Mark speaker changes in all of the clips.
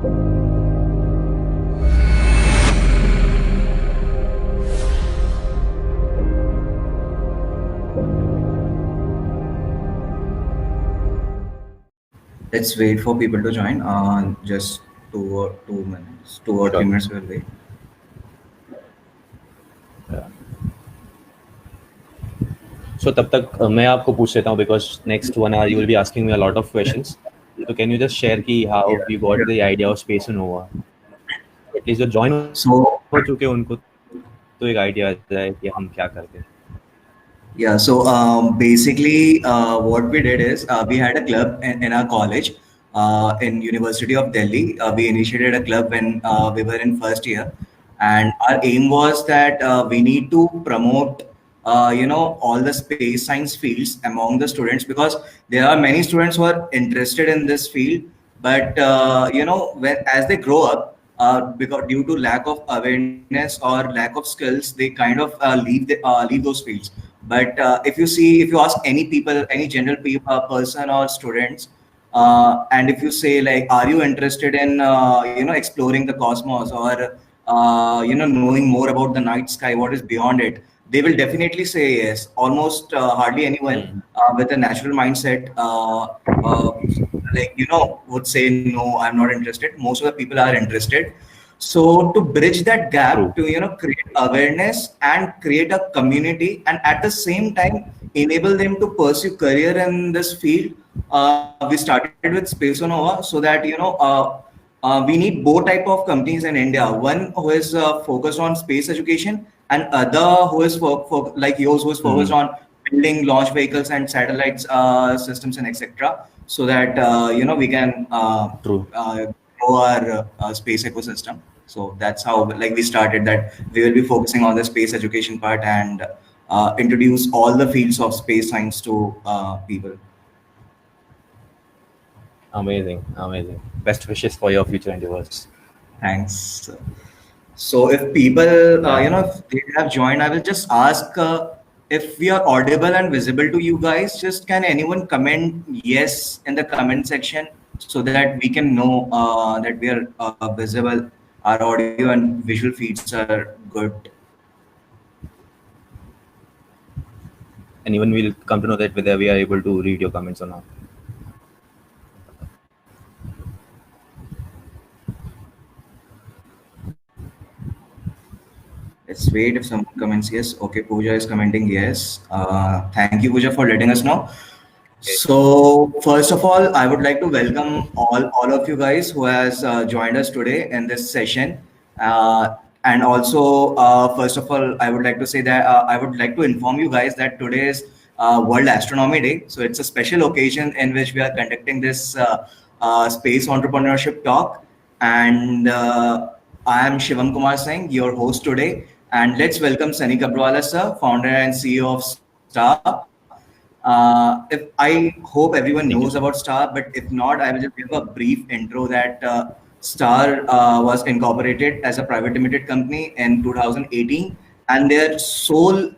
Speaker 1: Let's wait for people to join. Just 2 minutes, 2 or 3 minutes will wait.
Speaker 2: So तब तक मैं आपको पूछ लेता हूँ because next 1 hour you will be asking me a lot of questions. So can you just share कि how you got the idea of Space Nova? At least जो join हो चुके उनको तो एक idea आ जाए कि हम क्या करते हैं.
Speaker 1: Yeah, so basically what we did is we had a club in our college in University of Delhi. We initiated a club when we were in first year, and our aim was that we need to promote all the space science fields among the students, because there are many students who are interested in this field, but as they grow up, because due to lack of awareness or lack of skills, they kind of leave those fields. But if you ask any people, any general person or students, and if you say like, are you interested in exploring the cosmos, or knowing more about the night sky, what is beyond it, they will definitely say yes. Almost hardly anyone with a natural mindset would say no, I'm not interested. Most of the people are interested. So to bridge that gap, to create awareness and create a community, and at the same time enable them to pursue career in this field, we started with Space Nova, so that we need both type of companies in India. One who is focused on space education, and other who is like yours, who is focused on building launch vehicles and satellites systems and etc. So that we can grow our space ecosystem. So that's how we started, that we will be focusing on the space education part and introduce all the fields of space science to people.
Speaker 2: Amazing. Best wishes for your future endeavors.
Speaker 1: Thanks. So if people, if they have joined, I will just ask if we are audible and visible to you guys. Just can anyone comment yes in the comment section, so that we can know that we are visible, our audio and visual feeds are good.
Speaker 2: Anyone will come to know that whether we are able to read your comments or not.
Speaker 1: Let's wait if someone comments yes. Okay, Pooja is commenting yes. Thank you, Pooja, for letting us know. So first of all, I would like to welcome all of you guys who has joined us today in this session. And also, first of all, I would like to say that I would like to inform you guys that today is World Astronomy Day. So it's a special occasion in which we are conducting this space entrepreneurship talk. And I am Shivam Kumar Singh, your host today. And let's welcome Sunny Kabrawala sir, founder and CEO of Star. If I hope everyone knows about Star, but if not, I will just give a brief intro that Star was incorporated as a private limited company in 2018, and their sole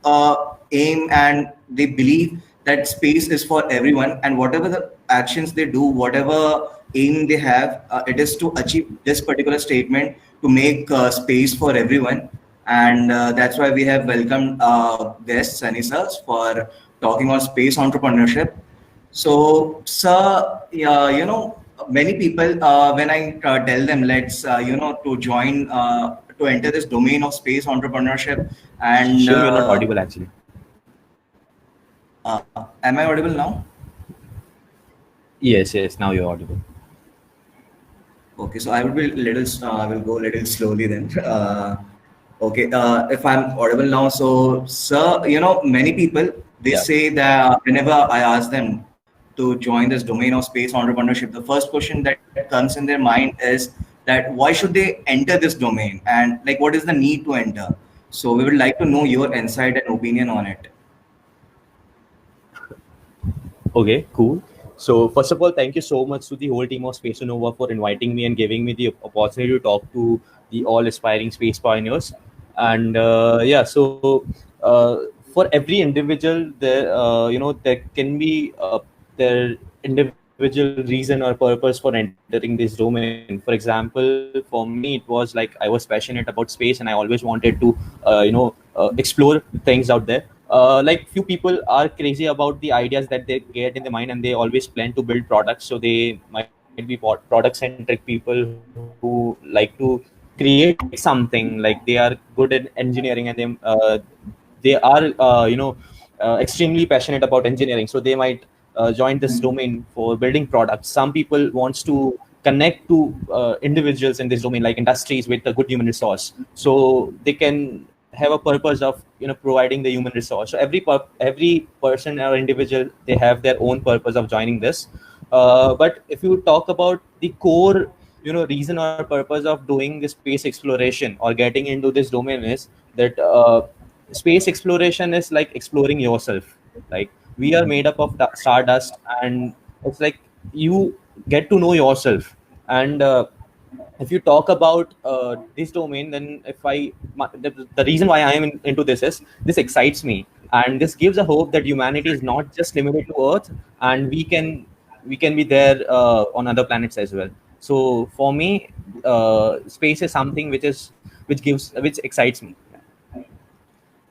Speaker 1: aim, and they believe that space is for everyone, and whatever the actions they do, whatever aim they have, it is to achieve this particular statement, to make space for everyone. And that's why we have welcomed guest Sunny sir for talking on space entrepreneurship. So, sir, many people, when I tell them, let's, to join, to enter this domain of space entrepreneurship, and
Speaker 2: Sure, you're not audible actually.
Speaker 1: Am I audible now?
Speaker 2: Yes, now you're audible.
Speaker 1: Okay, so I will be I will go a little slowly then. Okay, if I'm audible now, so sir, many people, they say that whenever I ask them to join this domain of space entrepreneurship, the first question that comes in their mind is that why should they enter this domain, and like what is the need to enter? So we would like to know your insight and opinion on it.
Speaker 2: Okay, cool. So first of all, thank you so much to the whole team of Space Nova for inviting me and giving me the opportunity to talk to the all aspiring space pioneers. And so for every individual, there there can be their individual individual reason or purpose for entering this domain. For example, for me, it was like I was passionate about space, and I always wanted to, explore things out there. Like few people are crazy about the ideas that they get in the mind, and they always plan to build products. So they might be product-centric people who like to create something. Like they are good at engineering, and they are extremely passionate about engineering, so they might join this domain for building products. Some people wants to connect to individuals in this domain, like industries with a good human resource, so they can have a purpose of providing the human resource. So every person or individual, they have their own purpose of joining this. But if you talk about the core reason or purpose of doing this space exploration or getting into this domain is that space exploration is like exploring yourself. Like we are made up of stardust, and it's like you get to know yourself. And if you talk about this domain, then the reason why I am into this is this excites me, and this gives a hope that humanity is not just limited to Earth, and we can be there on other planets as well. So for me, space is something which excites me.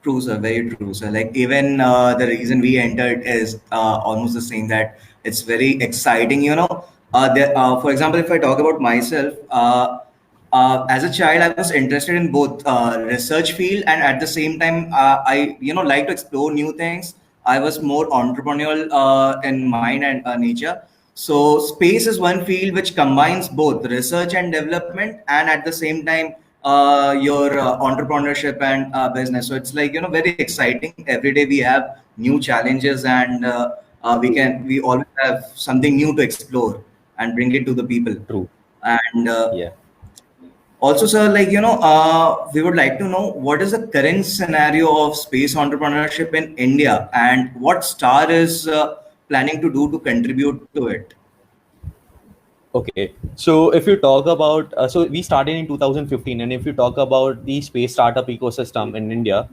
Speaker 1: True, sir. Very true, sir. Like even the reason we entered is almost the same. That it's very exciting. For example, if I talk about myself, as a child, I was interested in both research field, and at the same time, I like to explore new things. I was more entrepreneurial in mind and nature. So space is one field which combines both research and development, and at the same time your entrepreneurship and business. So it's like very exciting. Every day we have new challenges, and we always have something new to explore and bring it to the people.
Speaker 2: True.
Speaker 1: And
Speaker 2: Yeah.
Speaker 1: also, sir, like we would like to know what is the current scenario of space entrepreneurship in India, and what Star is planning to do to contribute to it.
Speaker 2: Okay, so if you talk about, so we started in 2015, and if you talk about the space startup ecosystem in India,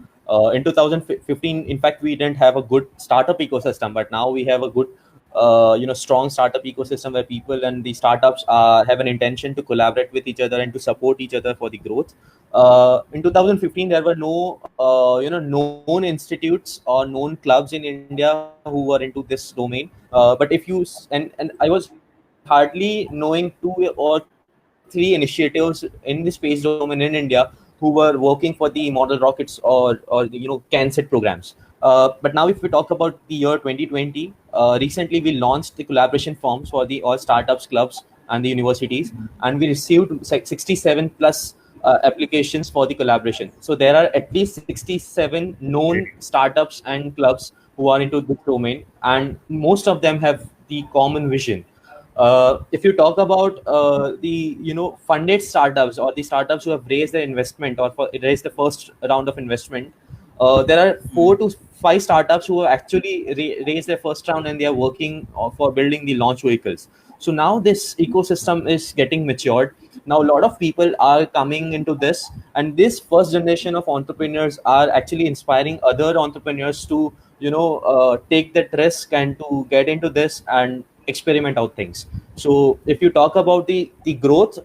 Speaker 2: in 2015, in fact, we didn't have a good startup ecosystem, but now we have a good, strong startup ecosystem where people and the startups have an intention to collaborate with each other and to support each other for the growth. In 2015, there were no, known institutes or known clubs in India who were into this domain. But if you and I was hardly knowing two or three initiatives in the space domain in India who were working for the model rockets or CANSET programs. But now, if we talk about the year 2020, recently we launched the collaboration forms for the all startups clubs and the universities, and we received 67 plus applications for the collaboration. So there are at least 67 known startups and clubs who are into this domain, and most of them have the common vision. If you talk about the funded startups or the startups who have raised their investment or raised the first round of investment, there are 4 to 5 startups who have actually raised their first round, and they are working for building the launch vehicles. So now this ecosystem is getting matured. Now a lot of people are coming into this, and this first generation of entrepreneurs are actually inspiring other entrepreneurs to take that risk and to get into this and experiment out things. So if you talk about the growth,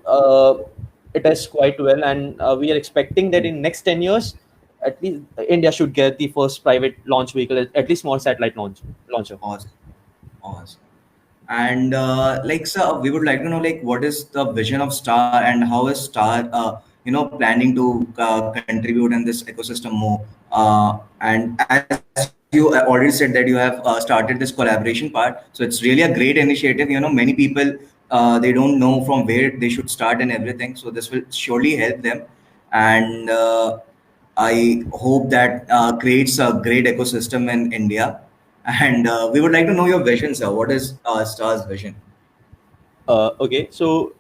Speaker 2: it is quite well, and we are expecting that in next 10 years, at least India should get the first private launch vehicle, at least small satellite launcher.
Speaker 1: Awesome. Awesome. And like, sir, we would like to know, like, what is the vision of Star, and how is Star, planning to contribute in this ecosystem more? And as you already said that you have started this collaboration part, so it's really a great initiative. Many people they don't know from where they should start and everything. So this will surely help them, and I hope that creates a great ecosystem in India. And we would like to know your vision, sir. What is Star's vision?
Speaker 2: Okay, so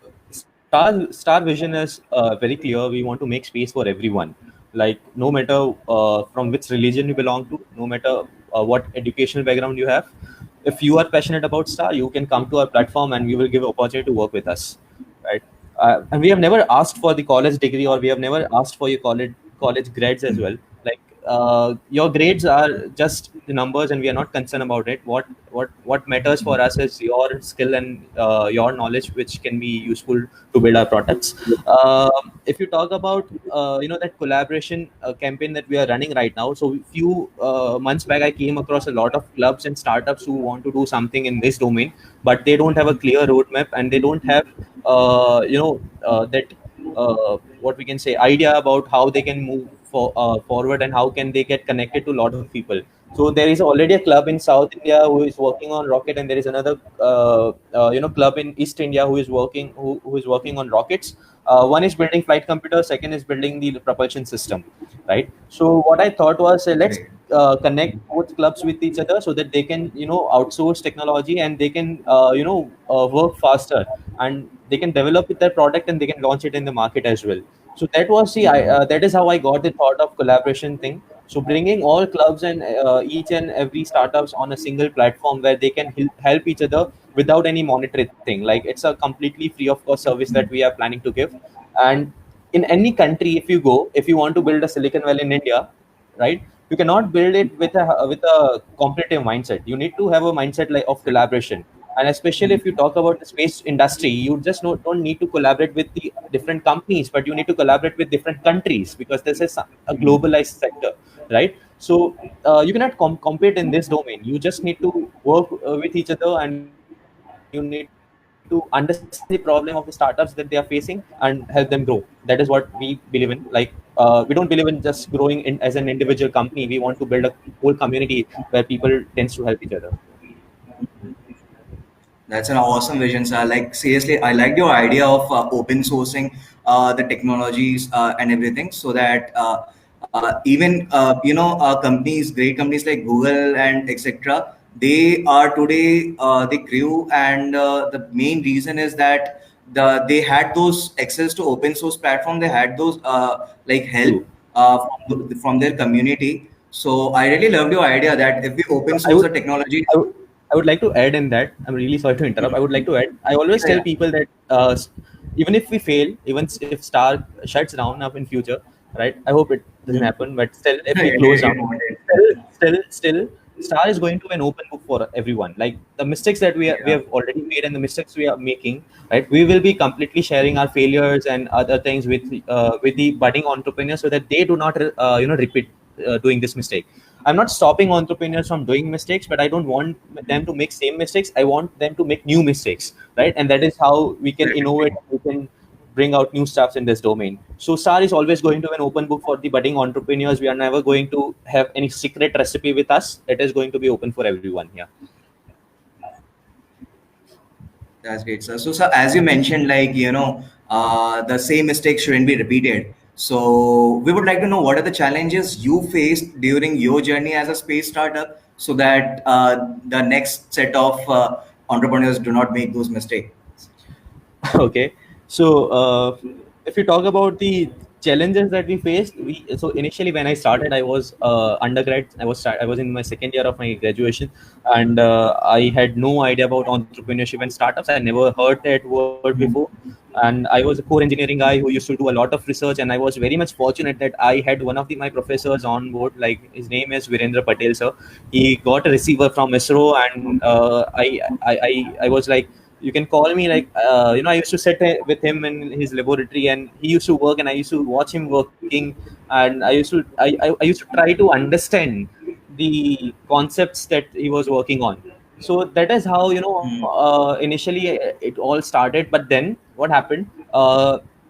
Speaker 2: Star Vision is very clear. We want to make space for everyone. Like no matter from which religion you belong to, no matter what educational background you have, if you are passionate about Star, you can come to our platform, and we will give opportunity to work with us, right? And we have never asked for the college degree, or we have never asked for your college grades as well. Like your grades are just the numbers, and we are not concerned about it. What matters for us is your skill and your knowledge, which can be useful to build our products. If you talk about that collaboration campaign that we are running right now, so few months back I came across a lot of clubs and startups who want to do something in this domain, but they don't have a clear roadmap, and they don't have that what we can say idea about how they can move forward, and how can they get connected to a lot of people. So there is already a club in South India who is working on rocket, and there is another club in East India who is working on rockets. One is building flight computers, second is building the propulsion system, right? So what I thought was, let's
Speaker 1: Great.
Speaker 2: connect both clubs with each other so that they can outsource technology, and they can work faster, and they can develop their product, and they can launch it in the market as well. So that is how I got the thought of collaboration thing. So bringing all clubs and each and every startups on a single platform where they can help each other without any monetary thing. Like, it's a completely free of cost service that we are planning to give. And in any country, if you want to build a Silicon Valley in India, right? You cannot build it with a competitive mindset. You need to have a mindset like of collaboration. And especially if you talk about the space industry, you just don't need to collaborate with the different companies, but you need to collaborate with different countries, because this is a globalized sector, right? So you cannot compete in this domain. You just need to work with each other, and you need to understand the problem of the startups that they are facing and help them grow. That is what we believe in. Like, we don't believe in just growing in as an individual company. We want to build a whole community where people tends to help each other.
Speaker 1: That's an awesome vision, sir. Like, seriously, I like your idea of open sourcing the technologies and everything, so that even companies, great companies like Google and etc. They are today they grew, and the main reason is that they had those access to open source platform. They had those like help
Speaker 2: True.
Speaker 1: from their community. So I really loved your idea that if we open
Speaker 2: I
Speaker 1: source
Speaker 2: would,
Speaker 1: the technology.
Speaker 2: I would, I would like to add in that. I'm really sorry to interrupt. I would like to add. I always
Speaker 1: Yeah,
Speaker 2: tell people that even if we fail, even if Star shuts down up in future, right? I hope it doesn't
Speaker 1: yeah.
Speaker 2: happen. But still, if we close
Speaker 1: You
Speaker 2: down,
Speaker 1: don't want it.
Speaker 2: still, Star is going to be an open book for everyone. Like, the mistakes that we
Speaker 1: Yeah.
Speaker 2: have already made and the mistakes we are making, right? We will be completely sharing our failures and other things with the budding entrepreneurs, so that they do not repeat doing this mistake. I'm not stopping entrepreneurs from doing mistakes, but I don't want them to make same mistakes. I want them to make new mistakes, right? And that is how we can innovate. We can bring out new stuffs in this domain. So Star is always going to be an open book for the budding entrepreneurs. We are never going to have any secret recipe with us. It is going to be open for everyone. Yeah.
Speaker 1: That's great, sir. So, sir, as you mentioned, like, the same mistake shouldn't be repeated. So, we would like to know what are the challenges you faced during your journey as a space startup, so that the next set of entrepreneurs do not make those mistakes.
Speaker 2: Okay. So if you talk about the challenges that we faced, so initially when I started, I was undergrad. I was in my second year of my graduation, and I had no idea about entrepreneurship and startups. I never heard that word before, and I was a core engineering guy who used to do a lot of research, and I was very much fortunate that I had one of my professors on board. Like, his name is Virendra Patel, sir. He got a receiver from ISRO, and I was like, you can call me, like, I used to sit with him in his laboratory, and he used to work, and I used to watch him working, and I used to try to understand the concepts that he was working on. So that is how
Speaker 1: Hmm.
Speaker 2: initially it all started. But then what happened,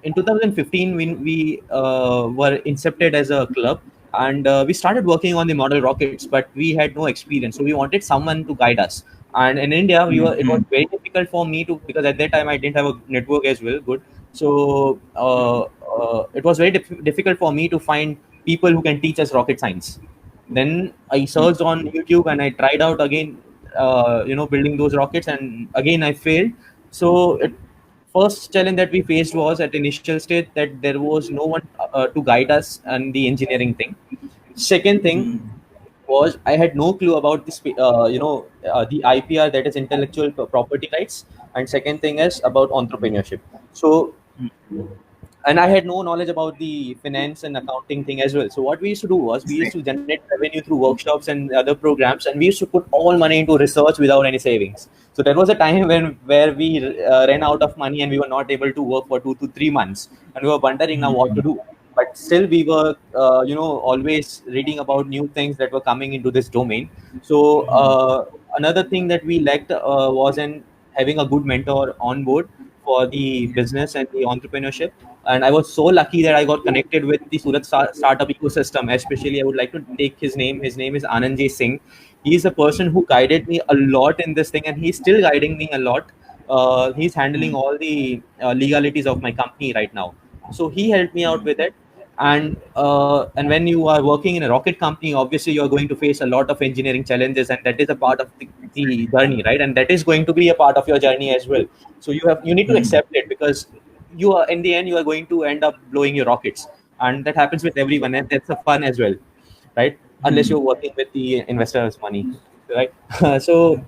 Speaker 2: in 2015, when we were incepted as a club, and we started working on the model rockets, but we had no experience, so we wanted someone to guide us. And in India, it was
Speaker 1: Hmm.
Speaker 2: very difficult for me to, because at that time I didn't have a network as well, good. So it was very difficult for me to find people who can teach us rocket science. Then I searched on YouTube, and I tried out again, building those rockets, and again I failed. So first challenge that we faced was at initial stage, that there was no one to guide us and the engineering thing. Second thing
Speaker 1: Hmm.
Speaker 2: was, I had no clue about this, the IPR, that is property rights, and second thing is about entrepreneurship. So and I had no knowledge about the finance and accounting thing as well. So what we used to do was we used to
Speaker 1: Same.
Speaker 2: generate revenue through workshops and other programs, and we used to put all money into research without any savings. So there was a time where we ran out of money and we were not able to work for 2 to 3 months, and we were wondering now what to do. But still, we were always reading about new things that were coming into this domain. So another thing that we lacked was in having a good mentor on board for the business and the entrepreneurship. And I was so lucky that I got connected with the Surat startup ecosystem. Especially, I would like to take his name. His name is Anand J Singh. He's a person who guided me a lot in this thing, and he's still guiding me a lot. He's handling all the legalities of my company right now. So he helped me out with it. And when you are working in a rocket company, obviously you are going to face a lot of engineering challenges, and that is a part of the journey, right? And that is going to be a part of your journey as well. So you need to accept it, because you are, in the end, you are going to end up blowing your rockets, and that happens with everyone, and that's a fun as well, right? Unless you're working with the investors' money, right? so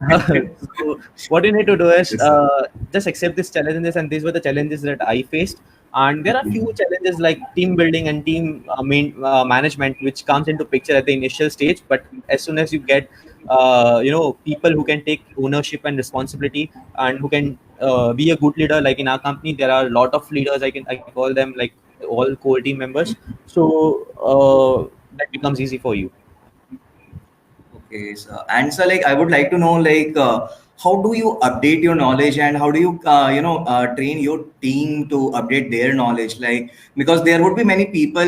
Speaker 2: so what you need to do is
Speaker 1: Yes, sir.
Speaker 2: just accept these challenges, and these were the challenges that I faced. And there are few challenges like team building and team management, which comes into picture at the initial stage. But as soon as you get people who can take ownership and responsibility, and who can be a good leader, like in our company there are a lot of leaders. I call them like all core team members. So that becomes easy for you.
Speaker 1: Okay, so and so like I would like to know like how do you update your knowledge and how do you train your team to update their knowledge, like because there would be many people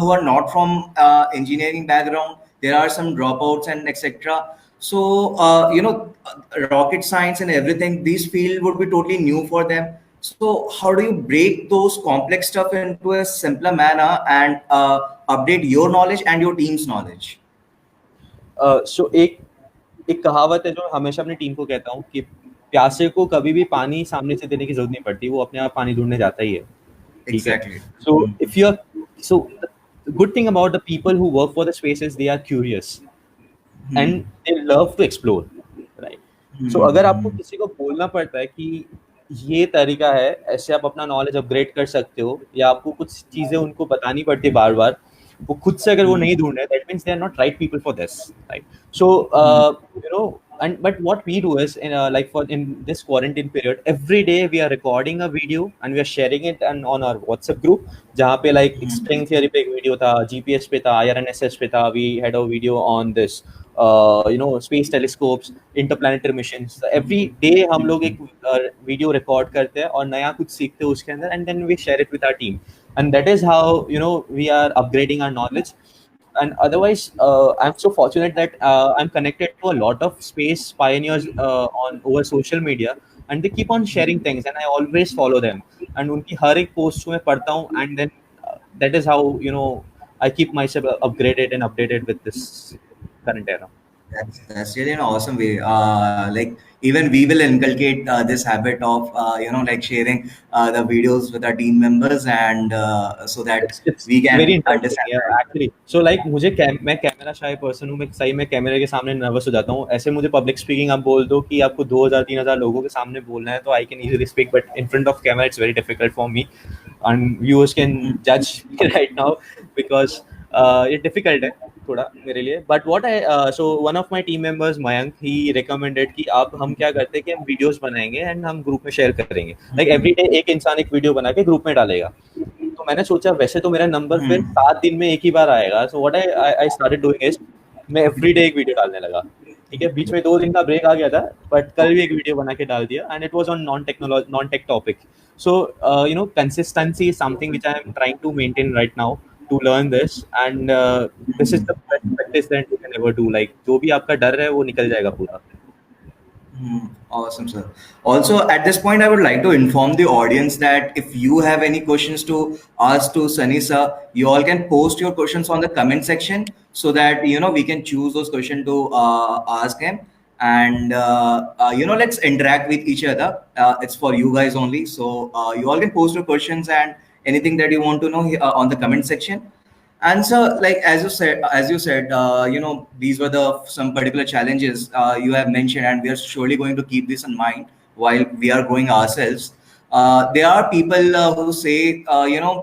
Speaker 1: who are not from engineering background, there are some dropouts and etc. So rocket science and everything, this field would be totally new for them. So how do you break those complex stuff into a simpler manner and update your knowledge and your team's knowledge?
Speaker 2: सो एक एक कहावत है जो हमेशा अपनी team को कहता हूँ कि प्यासे को कभी भी पानी सामने से देने की जरूरत नहीं पड़ती, वो अपने आप पानी ढूंढने जाता ही है. ठीक है.
Speaker 1: Exactly.
Speaker 2: So if you are so good thing about the people who work for the space is they are curious and they love to explore, right. So अगर आपको किसी को बोलना पड़ता है कि ये तरीका है, ऐसे आप अपना नॉलेज अपग्रेड कर सकते हो, या आपको कुछ चीजें उनको बतानी पड़ती है बार बार, वो खुद से अगर वो नहीं ढूंढ रहे, that means they are not right people for this, right. So and but what we do is in this quarantine period, every day we are recording a video and we are sharing it on our WhatsApp group, जहाँ पे like string theory पे एक video था, GPS पे था, IRNSS पे था. We had a video on this space telescopes, interplanetary missions. So every day हम लोग एक video record करते हैं और नया कुछ सीखते हैं उसके अंदर, and then we share it with our team, and that is how we are upgrading our knowledge. And otherwise, I'm so fortunate that I'm connected to a lot of space pioneers on over social media, and they keep on sharing things, and I always follow them, and उनकी हर एक post को मैं पढ़ता हूँ, and then that is how I keep myself upgraded and updated with this current era.
Speaker 1: That's really an awesome way. Like even we will inculcate this habit of like sharing the videos with our team members and so that
Speaker 2: It's
Speaker 1: we can
Speaker 2: very interesting,
Speaker 1: understand.
Speaker 2: yeah, actually. So like मैं camera shy person हूँ, मैं सही में कैमरे के सामने nervous हो जाता हूँ. ऐसे मुझे पब्लिक स्पीकिंग आप बोल दो कि आपको 2000-3000 लोगों के सामने बोलना है, तो I can easily speak, but in front of camera it's very difficult for me, and viewers can judge me right now because ये difficult है थोड़ा मेरे लिए. But what I so one of my team members Mayank, he recommended कि आप हम क्या करते हैं कि हम videos बनाएंगे and हम group में share करेंगे. Like every day एक इंसान एक video बना के group में डालेगा. तो मैंने सोचा वैसे तो मेरा नंबर फिर 7 दिन में एक ही बार आएगा. So what I started doing is मैं every day एक वीडियो डालने लगा. ठीक है, बीच में 2 दिन का ब्रेक आ गया था, बट कल भी एक वीडियो बना के डाल दिया, and it was on non tech topic. So consistency is something which I am trying to maintain right now to learn this, and this is the best practice that you can ever do. Like जो भी आपका डर है वो निकल जाएगा पूरा.
Speaker 1: Awesome, sir. Also, at this point, I would like to inform the audience that if you have any questions to ask to Sunny sir, you all can post your questions on the comment section so that we can choose those questions to ask him, and let's interact with each other. It's for you guys only, so you all can post your questions and anything that you want to know on the comment section. And so, like as you said, these were the some particular challenges you have mentioned, and we are surely going to keep this in mind while we are growing ourselves. There are people who say,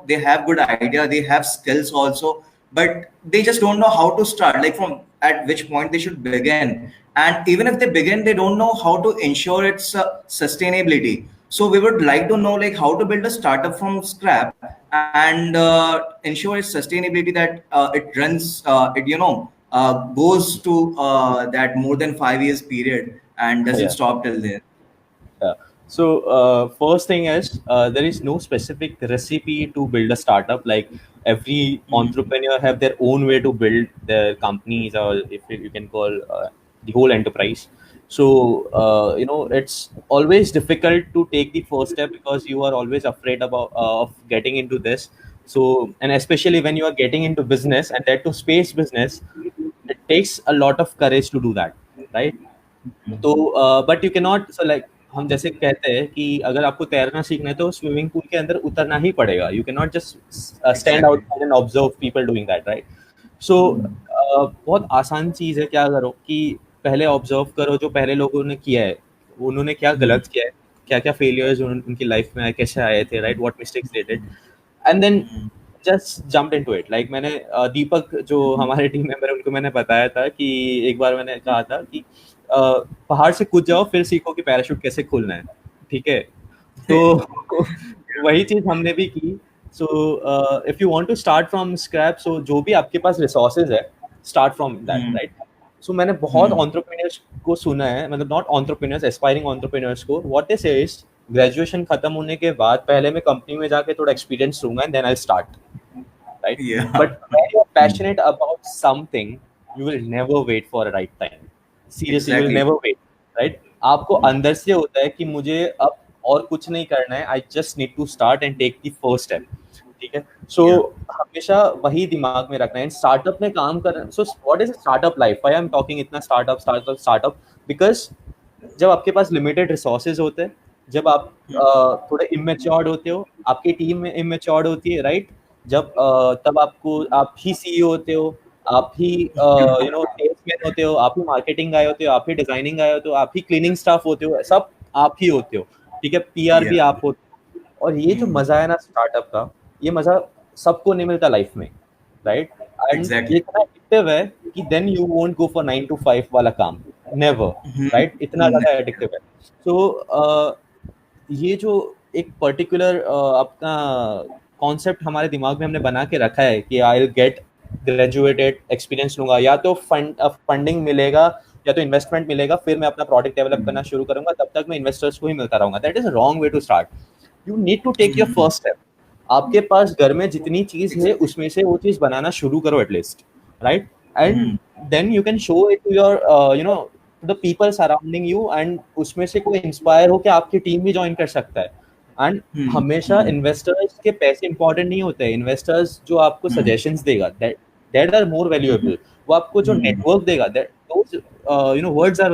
Speaker 1: they have good idea, they have skills also, but they just don't know how to start, like from at which point they should begin. And even if they begin, they don't know how to ensure its sustainability. So we would like to know, like, how to build a startup from scrap and ensure its sustainability, that it runs, goes to that more than 5 years period and doesn't
Speaker 2: Yeah.
Speaker 1: stop till there.
Speaker 2: Yeah. So first thing is there is no specific recipe to build a startup. Like every entrepreneur have their own way to build their companies, or if you can call the whole enterprise. So it's always difficult to take the first step because you are always afraid about of getting into this. So, and especially when you are getting into business, and that to space business, it takes a lot of courage to do that, right? तो but you can not, so like हम जैसे कहते हैं कि अगर आपको तैरना सीखना है तो स्विमिंग पूल के अंदर उतरना ही पड़ेगा. You can not just stand
Speaker 1: Exactly.
Speaker 2: Out and observe people doing that, right? So बहुत आसान चीज़ है. क्या करो कि पहले ऑब्जर्व करो जो पहले लोगों ने किया है, उन्होंने क्या गलत किया है, क्या क्या फेलियर्स उनकी लाइफ में आए, कैसे आए थे, right? What mistakes they did, and then just jump into it. Like मैंने दीपक जो हमारे टीम मेंबर है उनको मैंने बताया था कि एक बार मैंने कहा था कि पहाड़ से कूद जाओ फिर सीखो कि पैराशूट कैसे खोलना है, ठीक है? तो वही चीज हमने भी की. So if you want to start from scratch, so जो भी आपके पास रिसोर्सेज है, start from that, right? So मैंने बहुत एंटरप्रेन्योर्स को सुना है, मतलब नॉट एंटरप्रेन्योर्स, एस्पायरिंग एंटरप्रेन्योर्स को, what they say is graduation खत्म होने के बाद पहले मैं कंपनी में जाके थोड़ा एक्सपीरियंस लूंगा and then I start, right?
Speaker 1: Yeah.
Speaker 2: But when you're passionate about something, you will never wait for a right time. Seriously, you will
Speaker 1: Exactly.
Speaker 2: never wait, right? आपको अंदर से होता है कि मुझे अब और कुछ नहीं करना है, I just need to start and take the first step, ठीक है? So हमेशा वही दिमाग में रखना है. स्टार्टअप में काम करना. So what is a startup life? Why I'm talking इतना startup? Because जब आपके पास लिमिटेड रिसोर्सेज होते हैं, जब आप थोड़े इमेच्योर्ड होते हो, आपकी टीम में इमेच्योर्ड होती है, राइट? जब तब आप ही सीईओ होते हो, आप ही सेल्समैन होते हो, आप ही मार्केटिंग गाय होते हो, आप ही डिजाइनिंग गाय होते हो, आप ही क्लीनिंग स्टाफ होते हो, सब आप ही होते हो, ठीक है? पीआर भी आप होते हो. और ये जो मजा है ना स्टार्टअप का, ये मजा सबको नहीं मिलता लाइफ में, राइट? And
Speaker 1: Exactly.
Speaker 2: ये इतना एडिक्टिव है कि then you won't go for 9 to 5 वाला काम, नेवर, राइट? इतना ज्यादा एडिक्टिव है. सो ये जो एक पर्टिकुलर अपना कॉन्सेप्ट हमारे दिमाग में हमने बना के रखा है कि I will get graduated, experience लूंगा, या तो फंडिंग मिलेगा या तो इन्वेस्टमेंट मिलेगा, फिर मैं अपना प्रोडक्ट डेवलप करना शुरू करूंगा, तब तक मैं इन्वेस्टर्स को ही मिलता रहूंगा. That is a wrong way to start. You need to take your first step. आपके पास घर में जितनी चीज है उसमें से वो चीज बनाना शुरू करो at least, right? And then you can show it to your the people surrounding you, and उसमें से कोई इंस्पायर हो कि आपकी टीम भी ज्वाइन कर सकता है. एंड हमेशा इन्वेस्टर्स के पैसे इंपॉर्टेंट नहीं होते हैं. इन्वेस्टर्स जो आपको सजेशंस देगा, दैट आर मोर वैल्यूएबल. वो आपको जो नेटवर्क देगा, that those words are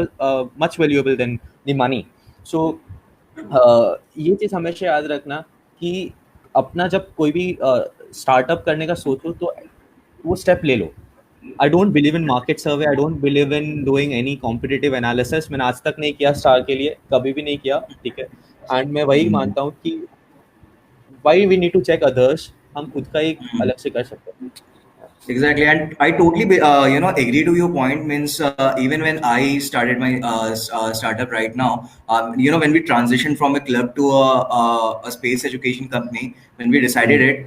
Speaker 2: much valuable than the money. So ये चीज हमेशा याद रखना कि अपना जब कोई भी स्टार्टअप करने का सोचो तो वो स्टेप ले लो. I don't believe in market survey. I don't believe in doing any competitive analysis. मैंने आज तक नहीं किया स्टार के लिए, कभी भी नहीं किया, ठीक है? एंड मैं वही मानता हूँ कि why we need to check others. हम खुद का एक अलग से कर सकते हैं.
Speaker 1: Exactly, and I totally, agree to your point. Means even when I started my startup right now, when we transitioned from a club to a space education company, when we decided it,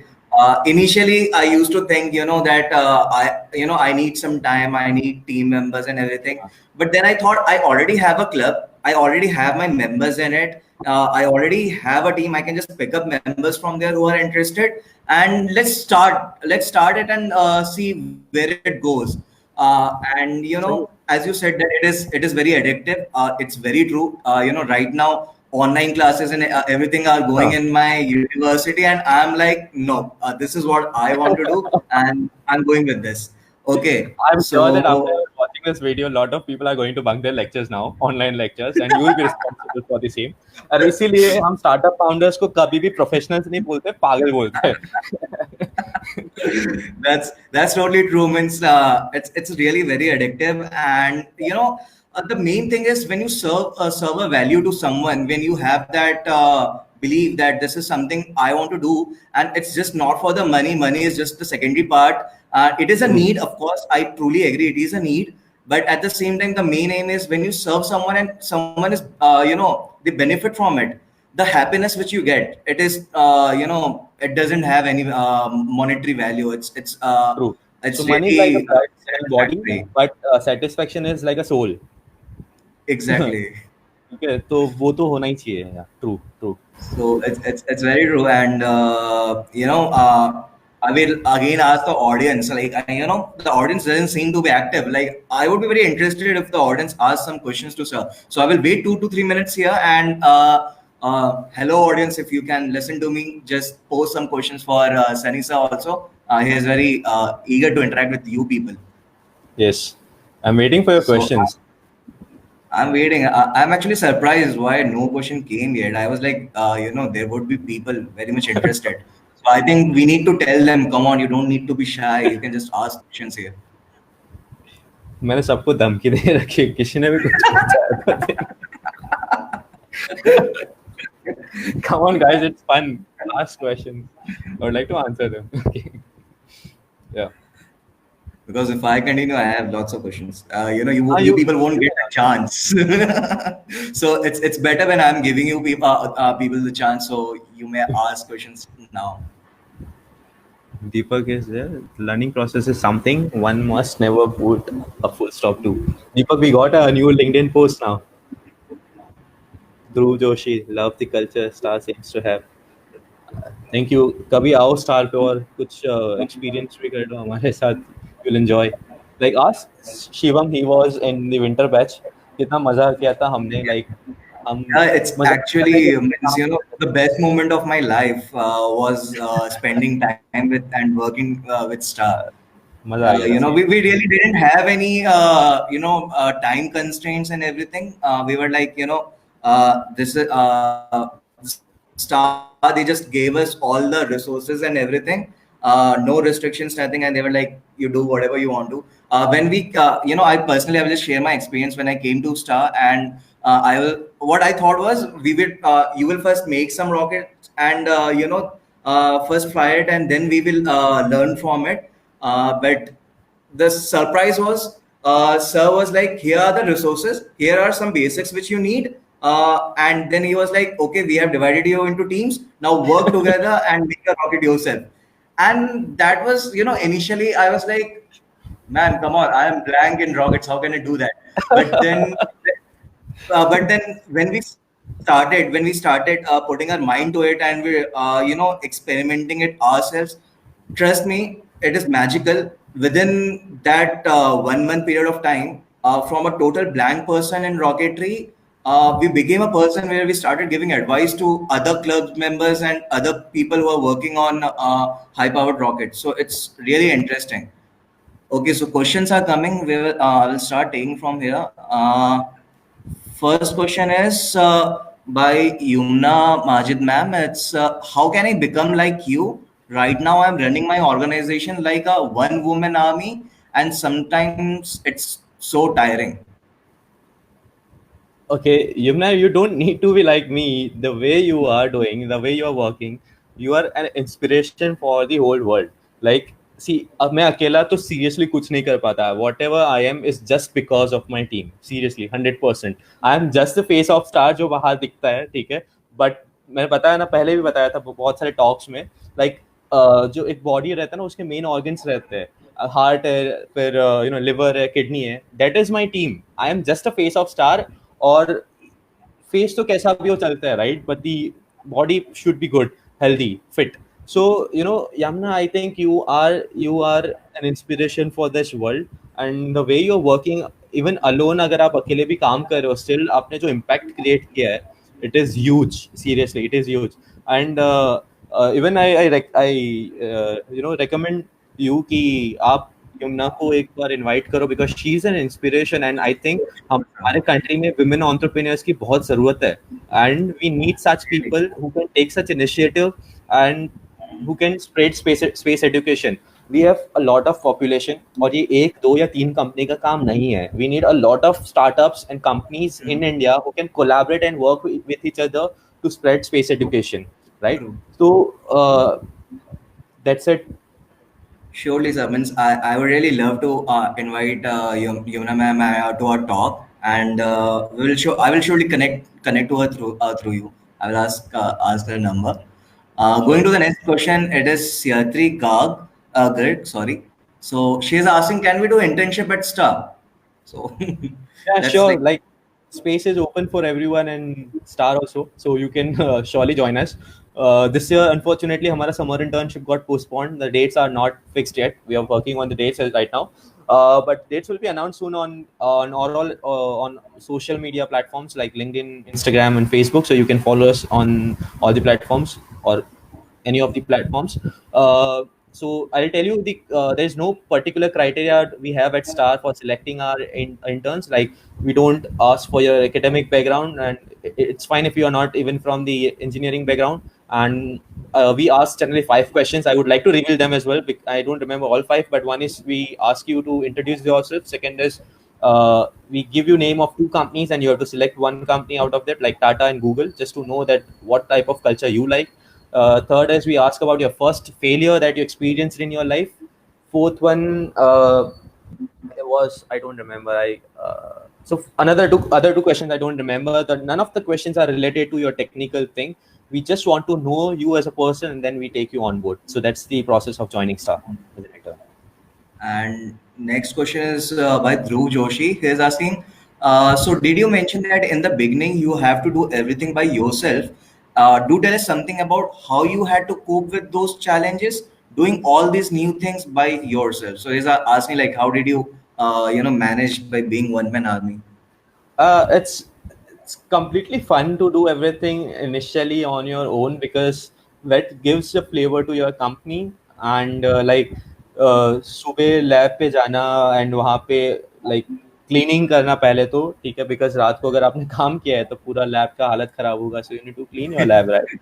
Speaker 1: initially I used to think, that I need some time, I need team members and everything. But then I thought, I already have a club, I already have my members in it. I already have a team. I can just pick up members from there who are interested, and let's start it and see where it goes. And as you said, that it is very addictive. It's very true. Right now online classes and everything are going in my university, and I'm like, no, this is what I want to do, and I'm going with this. Okay,
Speaker 2: I'm
Speaker 1: so
Speaker 2: sure that after watching this video, a lot of people are going to bunk their lectures now, online lectures, and you will be responsible for the same. और इसीलिए हम startup founders को कभी भी professionals नहीं बोलते, पागल बोलते हैं.
Speaker 1: that's totally true. Means it's really very addictive, and the main thing is when you serve a value to someone, when you have that believe that this is something I want to do, and it's just not for the money. Money is just the secondary part. It is a need, of course. I truly agree. It is a need, but at the same time, the main aim is when you serve someone and someone is, they benefit from it. The happiness which you get, it is, it doesn't have any monetary value.
Speaker 2: True. So
Speaker 1: It's
Speaker 2: money is like a
Speaker 1: really
Speaker 2: part of the body,
Speaker 1: satisfactory.
Speaker 2: but satisfaction is like a soul.
Speaker 1: Exactly.
Speaker 2: ठीक है, तो वो तो होना ही चाहिए यार. True, true.
Speaker 1: So it's very true, and I will again ask the audience. Like the audience doesn't seem to be active. Like I would be very interested if the audience asks some questions to sir. So I will wait 2 to 3 minutes here, and hello audience, if you can listen to me, just post some questions for Sunny sir also. He is very eager to interact with you people.
Speaker 2: Yes. I'm waiting for your
Speaker 1: So,
Speaker 2: questions.
Speaker 1: I'm waiting. I'm actually surprised why no question came yet. I was like, there would be people very much interested. So I think we need to tell them, come on, you don't need to be shy. You can just ask questions here.
Speaker 2: मैंने सबको धमकी दे रखी है, किसी ने भी कुछ पूछा. Come on guys, it's fun. Ask questions. I would like to answer them. Okay. Yeah.
Speaker 1: Because if I continue, I have lots of questions. You people won't get a chance. So it's better when I'm giving you people the chance. So you may ask questions now.
Speaker 2: Deepak is there. Learning process is something one must never put a full stop to. Deepak, we got a new LinkedIn post now. Dhruv Joshi, love the culture Star seems to have. Thank you. कभी आओ star पे और कुछ experience भी कर लो हमारे साथ. You'll enjoy. Like us, Shivam, he was in the winter batch. कितना मजा किया था हमने. Like
Speaker 1: It's actually the best moment of my life was spending time with and working with Star.
Speaker 2: मजा आ गया.
Speaker 1: We really didn't have any time constraints and everything. We were like this is Star. They just gave us all the resources and everything. No restrictions, nothing, and they were like, you do whatever you want to. When we, I personally, I will just share my experience when I came to Star, and what I thought was, you will first make some rockets and, first fly it, and then we will learn from it. But the surprise was, sir was like, here are the resources, here are some basics which you need. And then he was like, okay, we have divided you into teams. Now work together and make a rocket yourself. And that was, initially I was like, man, come on, I am blank in rockets. How can I do that? But then, when we started putting our mind to it and we, experimenting it ourselves, trust me, it is magical. Within that 1 month period of time, from a total blank person in rocketry, we became a person where we started giving advice to other club members and other people who are working on high-powered rockets. So it's really interesting. Okay, so questions are coming. I will start taking from here. First question is by Yumna Majid ma'am. It's how can I become like you? Right now, I'm running my organization like a one-woman army, and sometimes it's so tiring.
Speaker 2: Okay, Yumna, you don't need to be like me. The way you are doing, the way you are working, you are an inspiration for the whole world. Like, see, अब मैं अकेला तो seriously कुछ नहीं कर पाता. Whatever I am is just because of my team. Seriously, 100%. I am just the face of Star जो बाहर दिखता है, ठीक है. But मैंने बताया ना, पहले भी बताया था बहुत सारे talks में, like जो एक body रहता है ना, उसके main organs रहते हैं. Heart है, फिर liver है, kidney है. That is my team. I am just a face of Star. और फेस तो कैसा भी हो चलता है, right, but the body should be good, healthy, fit. So Yamna, I think you are an inspiration for this world, and the way you are working, even alone, अगर आप अकेले भी काम कर रहे हो, स्टिल आपने जो इम्पैक्ट क्रिएट किया है, it is huge. Seriously, it is huge. And even I recommend you कि आप यमुना को एक बार इनवाइट करो, because she is an inspiration. And I think हमारे कंट्री में विमेन एंटरप्रेन्योर्स की बहुत जरूरत है, and we need such people who can take such initiative and who can spread space education. We have a lot of population, और ये 1, 2 या 3 company का काम नहीं है. We need a lot of startups and companies in India who can collaborate and work with each other to spread space education, right?
Speaker 1: True.
Speaker 2: So that's it.
Speaker 1: Surely, sir. Means I would really love to invite Yumna ma'am to our talk, and I will surely connect to her through you. I will ask her number. Going
Speaker 2: Sure.
Speaker 1: to the next question, it is Siatri Garg, sorry. So she is asking, can we do internship at Star? So
Speaker 2: Yeah,
Speaker 1: that's
Speaker 2: sure.
Speaker 1: like,
Speaker 2: Like space is open for everyone and Star also, so you can surely join us. This year, unfortunately, हमारा summer internship got postponed. The dates are not fixed yet. We are working on the dates right now, but dates will be announced soon on social media platforms like LinkedIn, Instagram, and Facebook. So you can follow us on all the platforms or any of the platforms. So I'll tell you there's no particular criteria we have at Star for selecting our interns. Like we don't ask for your academic background, and it's fine if you are not even from the engineering background. And we ask generally 5 questions. I would like to reveal them as well. I don't remember all 5, but one is we ask you to introduce yourself. Second is we give you name of 2 companies, and you have to select one company out of that, like Tata and Google, just to know that what type of culture you like. Third is we ask about your first failure that you experienced in your life. Fourth one was I don't remember. So other 2 questions I don't remember. None of the questions are related to your technical thing. We just want to know you as a person, and then we take you on board. So that's the process of joining Star as an intern.
Speaker 1: and next question is by Dhruv Joshi. He is asking, so did you mention that in the beginning you have to do everything by yourself? Do tell us something about how you had to cope with those challenges, doing all these new things by yourself. So he's asking like, how did you, manage by being one man army?
Speaker 2: It's completely fun to do everything initially on your own because that gives a flavor to your company. And like सुबह lab पे जाना and वहाँ पे like cleaning करना पहले तो ठीक है, बिकॉज रात को अगर आपने काम किया है तो पूरा लैब का हालत खराब होगा, so you need to clean your lab, right?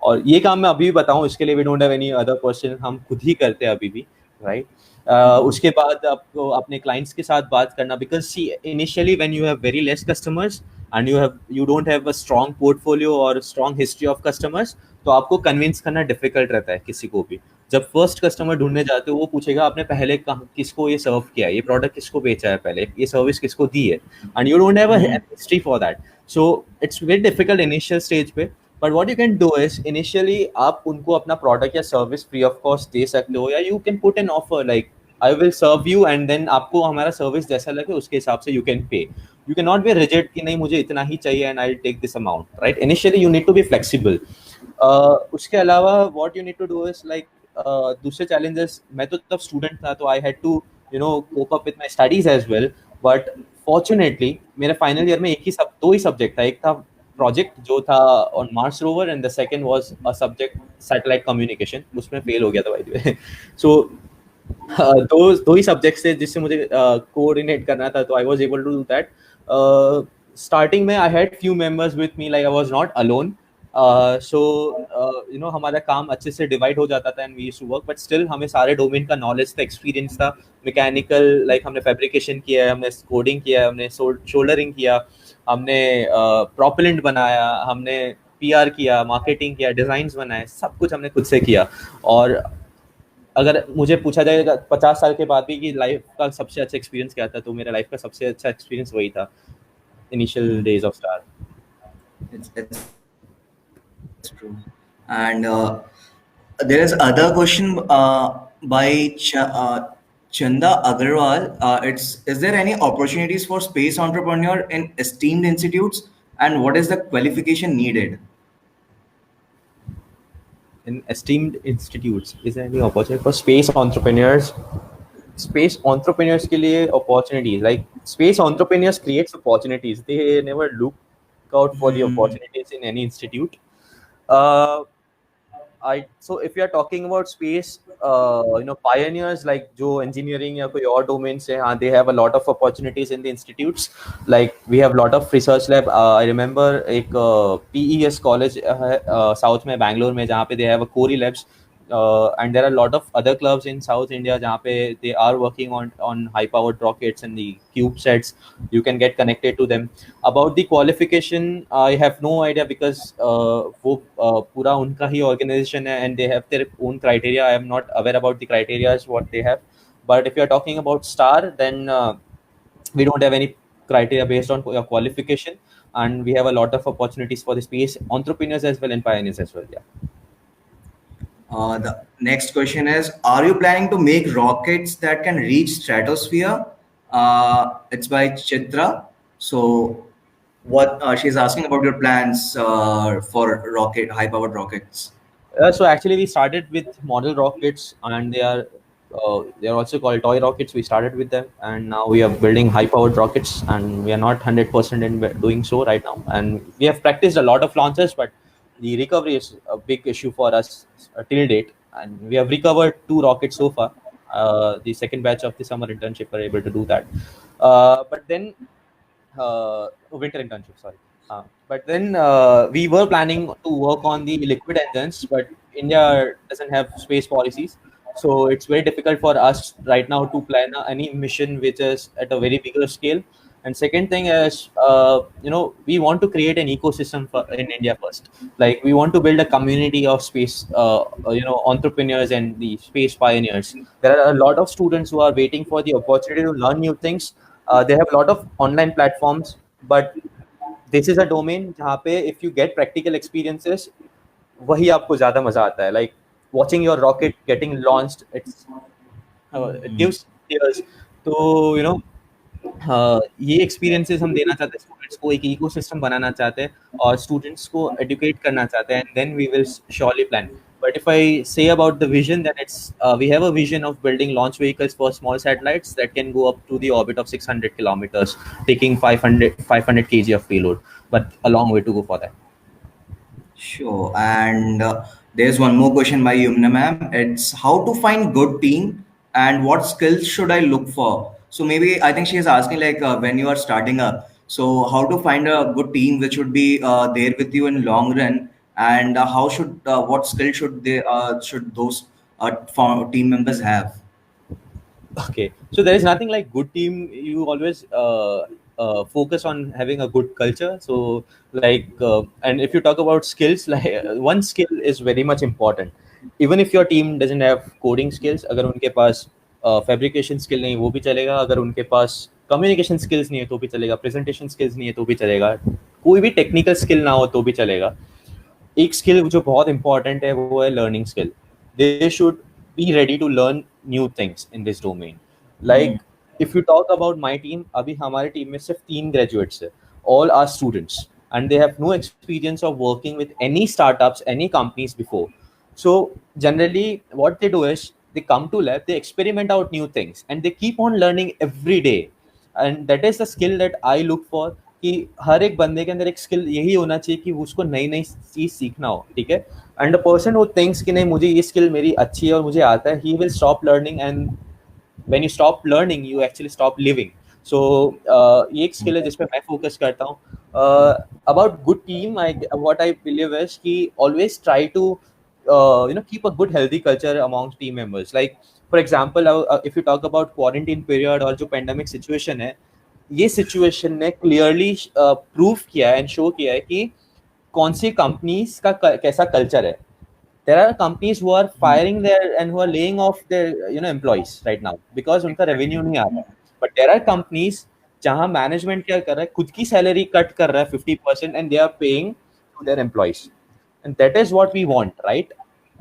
Speaker 2: और ये काम मैं अभी भी बताऊं, इसके लिए we don't have any other person, हम खुद ही करते हैं अभी भी, राइट? उसके बाद आपको अपने क्लाइंट्स के साथ बात करना, because see initially when you have very less customers and you don't have a strong portfolio और स्ट्रॉन्ग हिस्ट्री ऑफ कस्टमर्स, तो आपको कन्विंस करना डिफिकल्ट रहता है किसी को भी. जब फर्स्ट कस्टमर ढूंढने जाते हो वो पूछेगा आपने पहले किसको ये सर्व किया है, ये प्रोडक्ट किसको बेचा है, पहले ये सर्विस किसको दी है, and you don't have a history for that. So it's very difficult initial stage पे. But what you can do is initially आप उनको अपना प्रोडक्ट या सर्विस फ्री ऑफ कॉस्ट दे सकते हो, या you can put an offer like I will serve you and then आपको हमारा सर्विस जैसा लगे उसके हिसाब से you can pay. You can not be rigid कि नहीं मुझे इतना ही चाहिए and I will take this amount, right? Initially you need to be flexible. उसके अलावा what you need to do is like दूसरे चैलेंजेस, मैं तो तब स्टूडेंट था तो I had to cope up with my studies as well. But fortunately मेरे final year में दो ही सब्जेक्ट था. एक था प्रोजेक्ट जो था on Mars rover and the second was a subject satellite communication, उसमें फेल हो गया था बाय द वे. सो दो ही सब्जेक्ट्स थे जिससे मुझे कोऑर्डिनेट करना था, तो I was able to do that. Starting में I had few members with me, like I was not alone. So हमारा काम अच्छे से डिवाइड हो जाता था and we used to work, but still हमें सारे डोमेन का नॉलेज था, एक्सपीरियंस था. मैकेनिकल लाइक हमने फैब्रिकेशन किया है, हमने कोडिंग किया है, हमने शोल्डरिंग किया, हमने प्रोपेलेंट बनाया, हमने पीआर किया, मार्केटिंग किया, डिजाइन्स बनाए, सब कुछ हमने खुद से किया. और अगर मुझे पूछा जाएगा 50 साल के बाद भी कि लाइफ का सबसे अच्छा एक्सपीरियंस क्या था, तो मेरा लाइफ का सबसे अच्छा एक्सपीरियंस वही था, initial days of star.
Speaker 1: It's true. And there is other question by Chanda Agarwal. Is there any opportunities for space entrepreneur in esteemed institutes, and what is the qualification needed?
Speaker 2: In esteemed institutes, is there any opportunity for space entrepreneurs? Space entrepreneurs के लिए opportunities, like space entrepreneurs creates opportunities. They never look out for the opportunities in any institute. So if you are talking about space, pioneers like जो engineering या कोई और domain से, हाँ, they have a lot of opportunities in the institutes. Like we have lot of research lab. I remember एक PES college है south में, बैंगलोर में, जहाँ पे they have a Cori labs. and there are a lot of other clubs in South India जहाँ पे they are working on high powered rockets and the CubeSats. You can get connected to them. About the qualification, I have no idea because वो पूरा उनका ही organization है and they have their own criteria. I am not aware about the criteria what they have. But if you are talking about Star, then we don't have any criteria based on your qualification, and we have a lot of opportunities for the space entrepreneurs as well and pioneers as well. Yeah.
Speaker 1: The next question is: are you planning to make rockets that can reach stratosphere? It's by Chitra. So, what she's asking about your plans for rocket, high-powered rockets.
Speaker 2: So actually, we started with model rockets, and they are also called toy rockets. We started with them, and now we are building high-powered rockets, and we are not 100% in doing so right now. And we have practiced a lot of launches, but the recovery is a big issue for us till date. And we have recovered 2 rockets so far. The second batch of the summer internship were able to do that, but then winter internship, sorry. But then we were planning to work on the liquid engines, but India doesn't have space policies, so it's very difficult for us right now to plan any mission which is at a very bigger scale. And second thing is, we want to create an ecosystem in India first. Like we want to build a community of space, entrepreneurs and the space pioneers. There are a lot of students who are waiting for the opportunity to learn new things. They have a lot of online platforms, but this is a domain जहाँ पे if you get practical experiences, वही आपको ज़्यादा मजा आता है. Like watching your rocket getting launched, it gives tears. तो ये एक्सपीरियंसेस हम देना चाहते हैं स्टूडेंट्स को, एक इकोसिस्टम बनाना चाहते हैं और स्टूडेंट्स को एजुकेट करना चाहते हैं, and then we will surely plan. But if I say about the vision, then it's we have a vision of building launch vehicles for small satellites that can go up to the orbit of 600 kilometers, taking 500 kg of payload, but a long way to go for that.
Speaker 1: Sure. And there's one more question by Yumna ma'am. It's how to find good team and what skills should I look for? So maybe I think she is asking like when you are starting up, so how to find a good team which would be there with you in long run, and what skills should those team members have?
Speaker 2: Okay, so there is nothing like good team. You always focus on having a good culture. So and if you talk about skills, like one skill is very much important. Even if your team doesn't have coding skills, अगर उनके पास fabrication skill नहीं वो भी चलेगा, अगर उनके पास communication skills नहीं है तो भी चलेगा, प्रेजेंटेशन स्किल्स नहीं है तो भी चलेगा, कोई भी टेक्निकल स्किल ना हो तो भी चलेगा. एक स्किल जो बहुत इंपॉर्टेंट है वो है learning skill. They should be ready to learn new things in this domain. Like if you talk about my team, अभी हमारे टीम में सिर्फ 3 ग्रेजुएट्स है. All are students and they have no experience of working with any startups, any companies before. So generally what they do is they come to lab, they experiment out new things, and they keep on learning every day. And that is the skill that I look for, कि हर एक बंदे के अंदर एक skill यही होना चाहिए कि उसको नई नई चीज सीखना हो. ठीक है. And the person who thinks कि नहीं मुझे ये स्किल मेरी अच्छी है और मुझे आता है, he will stop learning, and when you stop learning you actually stop living. So ये एक स्किल है जिस पे मैं फोकस करता हूँ. About good team, what I believe is कि always try to keep a good healthy culture amongst team members. Like for example, if you talk about quarantine period और जो pandemic situation है, ये situation ने clearly prove किया है and show किया है कि कौन सी companies का कैसा culture है. There are companies who are firing their and who are laying off their employees right now because उनका revenue नहीं आ रहा. But there are companies जहां मैनेजमेंट क्या कर रहा है, खुद की सैलरी कट कर रहा है 50% and they are paying to their employees, and that is what we want, right.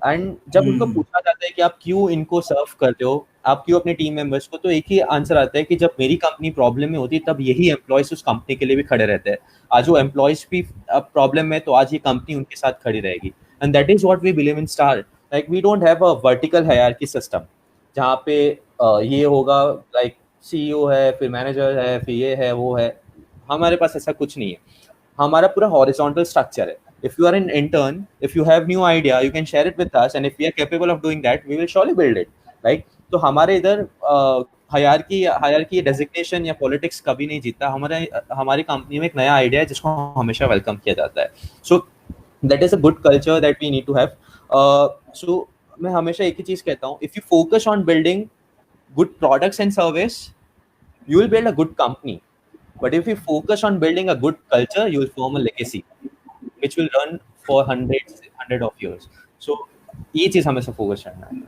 Speaker 2: And जब उनको पूछा जाता है कि आप क्यों इनको सर्व करते हो, आप क्यों अपने टीम मेंबर्स को, तो एक ही आंसर आता है कि जब मेरी कंपनी प्रॉब्लम में होती है तब यही एम्प्लॉइज उस कंपनी के लिए भी खड़े रहते हैं. आज वो एम्प्लॉइज भी प्रॉब्लम में, तो आज ये कंपनी उनके साथ खड़ी रहेगी. And that is what we believe in Star. Like we don't have a vertical hierarchy system जहाँ पे ये होगा लाइक CEO है, फिर मैनेजर है, फिर ये है वो है. हमारे पास ऐसा कुछ नहीं है. हमारा पूरा हॉरिजॉन्टल स्ट्रक्चर है. If you are an intern, if you have new idea, you can share it with us, and if we are capable of doing that we will surely build it, right. तो हमारे इधर hierarchy designation या politics कभी नहीं जीता. हमारी company में एक नया आइडिया है जिसको हमेशा वेलकम किया जाता है. So that is a good culture that we need to have. So मैं हमेशा एक ही चीज कहता हूँ, if you focus on building good products and service, you will build a good company. But if you focus on building a good culture, you will form a legacy which will run for hundred of years. So ये चीज हमें से focus करना है.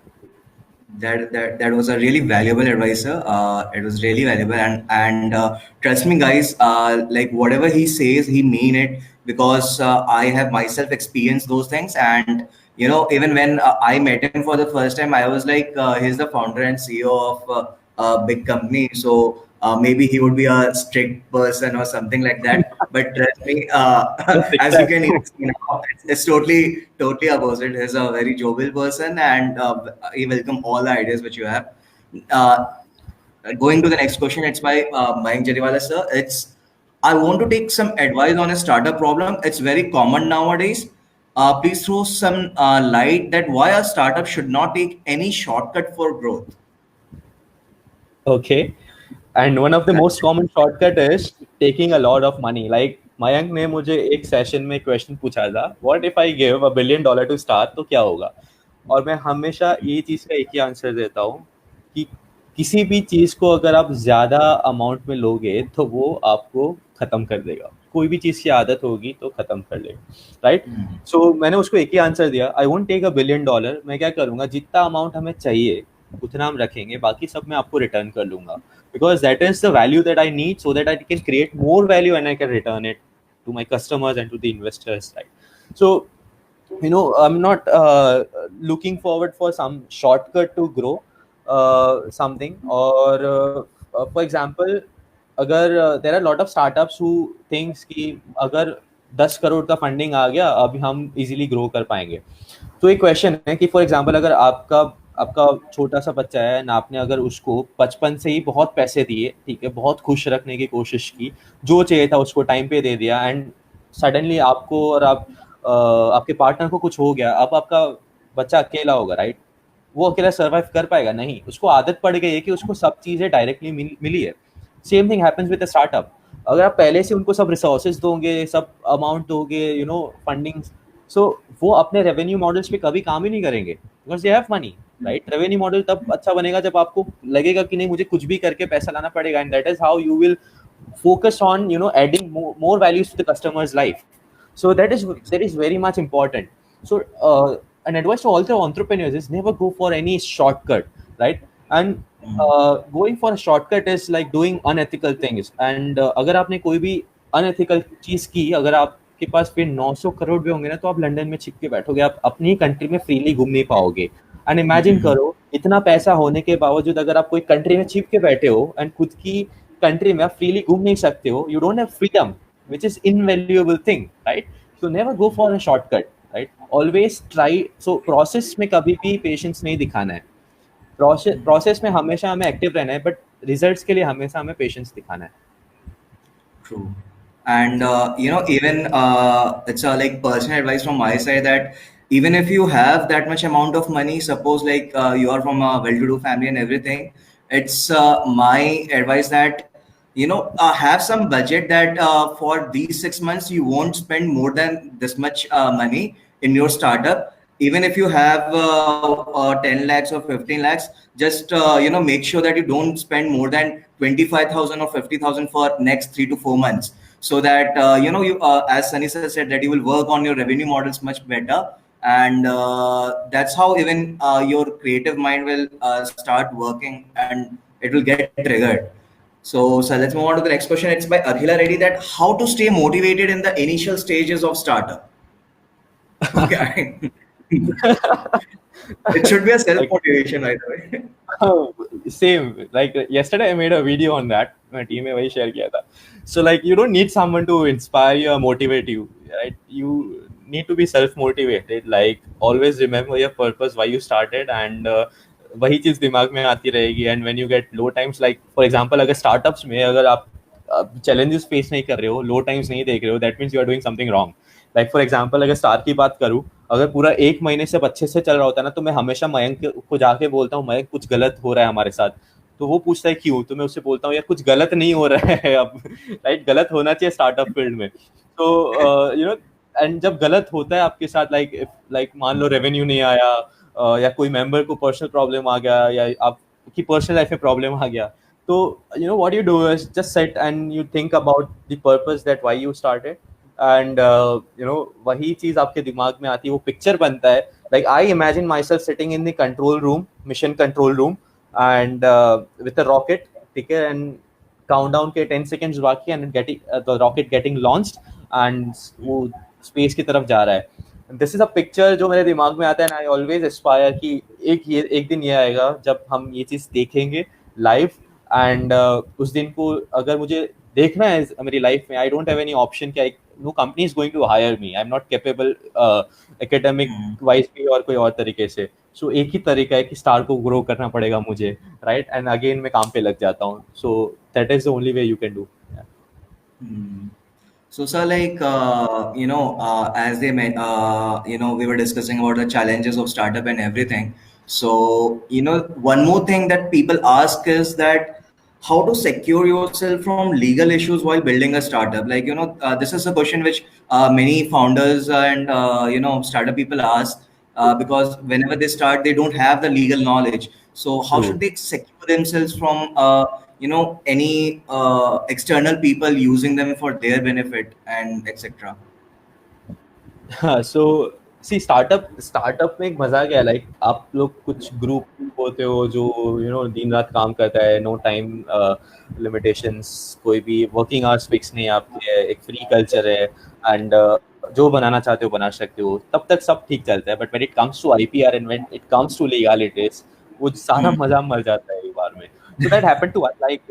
Speaker 1: That was a really valuable advice, sir. It was really valuable, and trust me, guys. Like whatever he says, he mean it, because I have myself experienced those things. And even when I met him for the first time, I was like, he's the founder and CEO of a big company, so maybe he would be a strict person or something like that. But trust me,
Speaker 2: Yes,
Speaker 1: as you can
Speaker 2: exactly.
Speaker 1: even see now, it's totally opposite. He's a very jovial person, and he welcome all the ideas which you have. Uh, Going to the next question, it's by Mayank Jariwala, sir. I want to take some advice on a startup problem. It's very common nowadays. Please throw some light that why a startup should not take any shortcut for growth.
Speaker 2: Okay. And one of the most common shortcut is taking a lot of money. Like Mayank ने मुझे एक session में question पूछा था, what if I give $1 billion to start, तो क्या होगा? और मैं हमेशा ये चीज का एक ही आंसर देता हूँ कि किसी भी चीज को अगर आप ज्यादा अमाउंट में लोगे तो वो आपको खत्म कर देगा. कोई भी चीज की आदत होगी तो खत्म कर लेगा, राइट? सो मैंने उसको एक ही आंसर दिया, आई वोंट टेक $1 billion. मैं क्या करूंगा, जितना अमाउंट हमें चाहिए उतना हम रखेंगे, बाकी सब मैं आपको रिटर्न कर लूंगा, because that is the value that I need so that I can create more value and I can return it to my customers and to the investors, right? So I'm not looking forward for some shortcut to grow something, or for example, अगर there are a lot of startups who thinks कि अगर 10 करोड़ का funding आ गया अभी हम easily grow कर पाएंगे. तो एक क्वेश्चन है कि फॉर एग्जांपल अगर आपका आपका छोटा सा बच्चा है ना, आपने अगर उसको बचपन से ही बहुत पैसे दिए, ठीक है, बहुत खुश रखने की कोशिश की, जो चाहिए था उसको टाइम पे दे दिया, एंड सडनली आपको और आपके पार्टनर को कुछ हो गया, अब आपका बच्चा अकेला होगा, राइट? वो अकेला सर्वाइव कर पाएगा? नहीं. उसको आदत पड़ गई है कि उसको सब चीजें डायरेक्टली मिली है. Same thing happens with a startup. अगर आप पहले से उनको सब रिसोर्सेज दोगे, सब अमाउंट दोगे, फंडिंग, सो वो अपने रेवेन्यू मॉडल्स पे कभी काम ही नहीं करेंगे, because they have money, right? Revenue model तब अच्छा बनेगा जब आपको लगेगा कि नहीं, मुझे कुछ भी करके पैसा लाना पड़ेगा, and that is how you will focus on adding more values to the customer's life. So that is very much important. So an advice to all the entrepreneurs is never go for any shortcut, right? And going for a shortcut is like doing unethical things. And अगर आपने कोई भी unethical चीज की, अगर आपके पास फिर 900 करोड़ भी होंगे ना, तो आप लंदन में छिप के बैठोगे, आप अपनी कंट्री में फ्रीली घूम नहीं पाओगे. एंड इमेजिन करो, इतना पैसा होने के बावजूद अगर आप कोई कंट्री में छिप के बैठे हो एंड खुद की कंट्री में आप फ्रीली घूम नहीं सकते हो, you don't have freedom, which is invaluable thing, right? So never go for a shortcut, right? Always try. So process में कभी भी patience नहीं दिखाना है. Process में हमेशा हमें active रहना है, but results के लिए हमेशा हमें patience दिखाना है.
Speaker 1: True. And even it's a like personal advice from my side that even if you have that much amount of money, suppose like you are from a well-to-do family and everything, it's my advice that have some budget that for these 6 months you won't spend more than this much money in your startup. Even if you have 10 lakhs or 15 lakhs, just make sure that you don't spend more than 25,000 or 50,000 for next 3 to 4 months, so that you as Sunny sir said, that you will work on your revenue models much better, and that's how even your creative mind will start working and it will get triggered. So let's move on to the next question. It's by Akhila Reddy, that how to stay motivated in the initial stages of startup. Okay. It should be a self motivation, by the way.
Speaker 2: Same. Like yesterday, I made a video on that. My team में वही share किया था. So like you don't need someone to inspire you or motivate you, right? You need to be self motivated. Like always remember your purpose, why you started, and वही चीज दिमाग में आती रहेगी. And when you get low times, like for example अगर startups में अगर आप चैलेंजेस फेस नहीं कर रहे हो, लो टाइम्स नहीं देख रहे हो, that means you are doing something wrong. Like for example अगर स्टार की बात करूं, अगर पूरा 1 महीने से अच्छे से चल रहा होता है ना, तो मैं हमेशा मयंक को जाके बोलता हूँ, मयंक कुछ गलत हो रहा है हमारे साथ. तो वो पूछता है क्यों, तो मैं उससे बोलता हूँ यार कुछ गलत नहीं हो रहा है अब, राइट? गलत होना चाहिए स्टार्टअप फील्ड में. तो एंड जब गलत होता है आपके साथ, लाइक मान लो रेवेन्यू नहीं आया, या कोई मेंबर को पर्सनल प्रॉब्लम आ गया या आपकी पर्सनल लाइफ में प्रॉब्लम आ गया, तो you know what you do is just sit and you think about the purpose that why you started, and you know वही चीज आपके दिमाग में आती है, वो पिक्चर बनता है. Like I imagine my self sitting in the control room, mission control room, and with a rocket, ठीक है, एंड काउंटडाउन के 10 सेकंड्स बाकी and getting the rocket getting launched and वो स्पेस की तरफ जा रहा है. दिस इज अ पिक्चर जो मेरे दिमाग में आता है, एंड आई ऑलवेज एस्पायर कि एक दिन ये आएगा जब हम ये चीज देखेंगे लाइव, एंड उस दिन को अगर मुझे देखना है मेरी लाइफ में, I don't have any option कि no company is going to hire me, I am not capable academic wise भी और कोई और तरीके से. सो एक ही तरीका है कि स्टार को ग्रो करना पड़ेगा मुझे, राइट, एंड अगेन मैं काम पे लग जाता हूँ. सो that is the only way you can do.
Speaker 1: So, sir, like, as we were discussing about the challenges of startup and everything. So, one more thing that people ask is that how to secure yourself from legal issues while building a startup. Like, this is a question which many founders and, startup people ask because whenever they start, they don't have the legal knowledge. So, how
Speaker 2: True.
Speaker 1: should they secure themselves from, any external people using them for their benefit and etc.
Speaker 2: So see startup में एक मजा क्या है, like आप लोग कुछ group होते हो जो दिन रात काम करता है, नो टाइम लिमिटेशंस, कोई भी वर्किंग आवर्स फिक्स नहीं आपके है, एक फ्री कल्चर है, एंड जो बनाना चाहते हो बना सकते हो, तब तक सब ठीक चलता है. But when it comes to IPR and when it comes to legalities, वो सारा मजा मर जाता है एक बार में. So that happened to us, like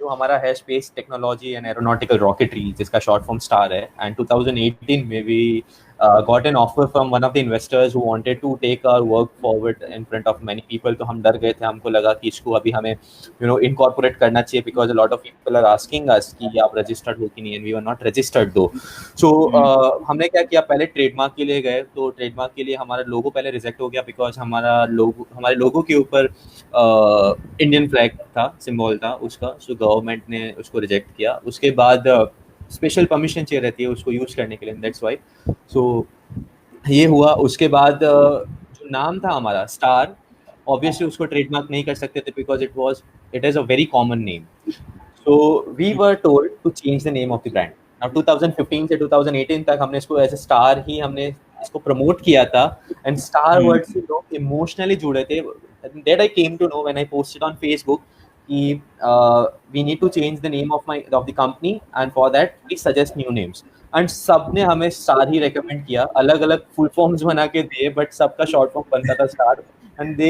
Speaker 2: जो हमारा है space technology and aeronautical rocketry, जिसका शॉर्ट फॉर्म स्टार है, एंड 2018 में we got an offer from one of the investors who wanted to take our work forward in front of many people. तो हम डर गए थे, हमको लगा कि इसको अभी हमें incorporate करना चाहिए, because a lot of people are asking us कि आप registered हो कि नहीं, and we were not registered though. So हमने क्या किया, पहले ट्रेडमार्क के लिए गए, तो ट्रेडमार्क के लिए हमारा लोगो पहले रिजेक्ट हो गया, बिकॉज हमारे लोगो के ऊपर इंडियन फ्लैग था, सिंबल था उसका. सो गवर्नमेंट ने उसको रिजेक्ट किया. उसके बाद स्पेशल परमिशन चाहिए रहती है उसको यूज करने के लिए, दैट्स व्हाई. सो ये हुआ. उसके बाद जो नाम था हमारा स्टार, ऑब्वियसली उसको ट्रेडमार्क नहीं कर सकते थे, because it is a very common name. So we were told to change the name of the brand. Now 2015 से 2018 तक हमने इसको एज ए स्टार ही हमने इसको प्रमोट किया था, एंड स्टार वर्ड से लोग इमोशनली जुड़े थे. That I came to know when I posted on Facebook कि we need to change the name of the company, and for that we suggest new names. And सबने हमें star ही recommend किया, अलग अलग full forms बना के दिए, but सबका short form बनता था star. And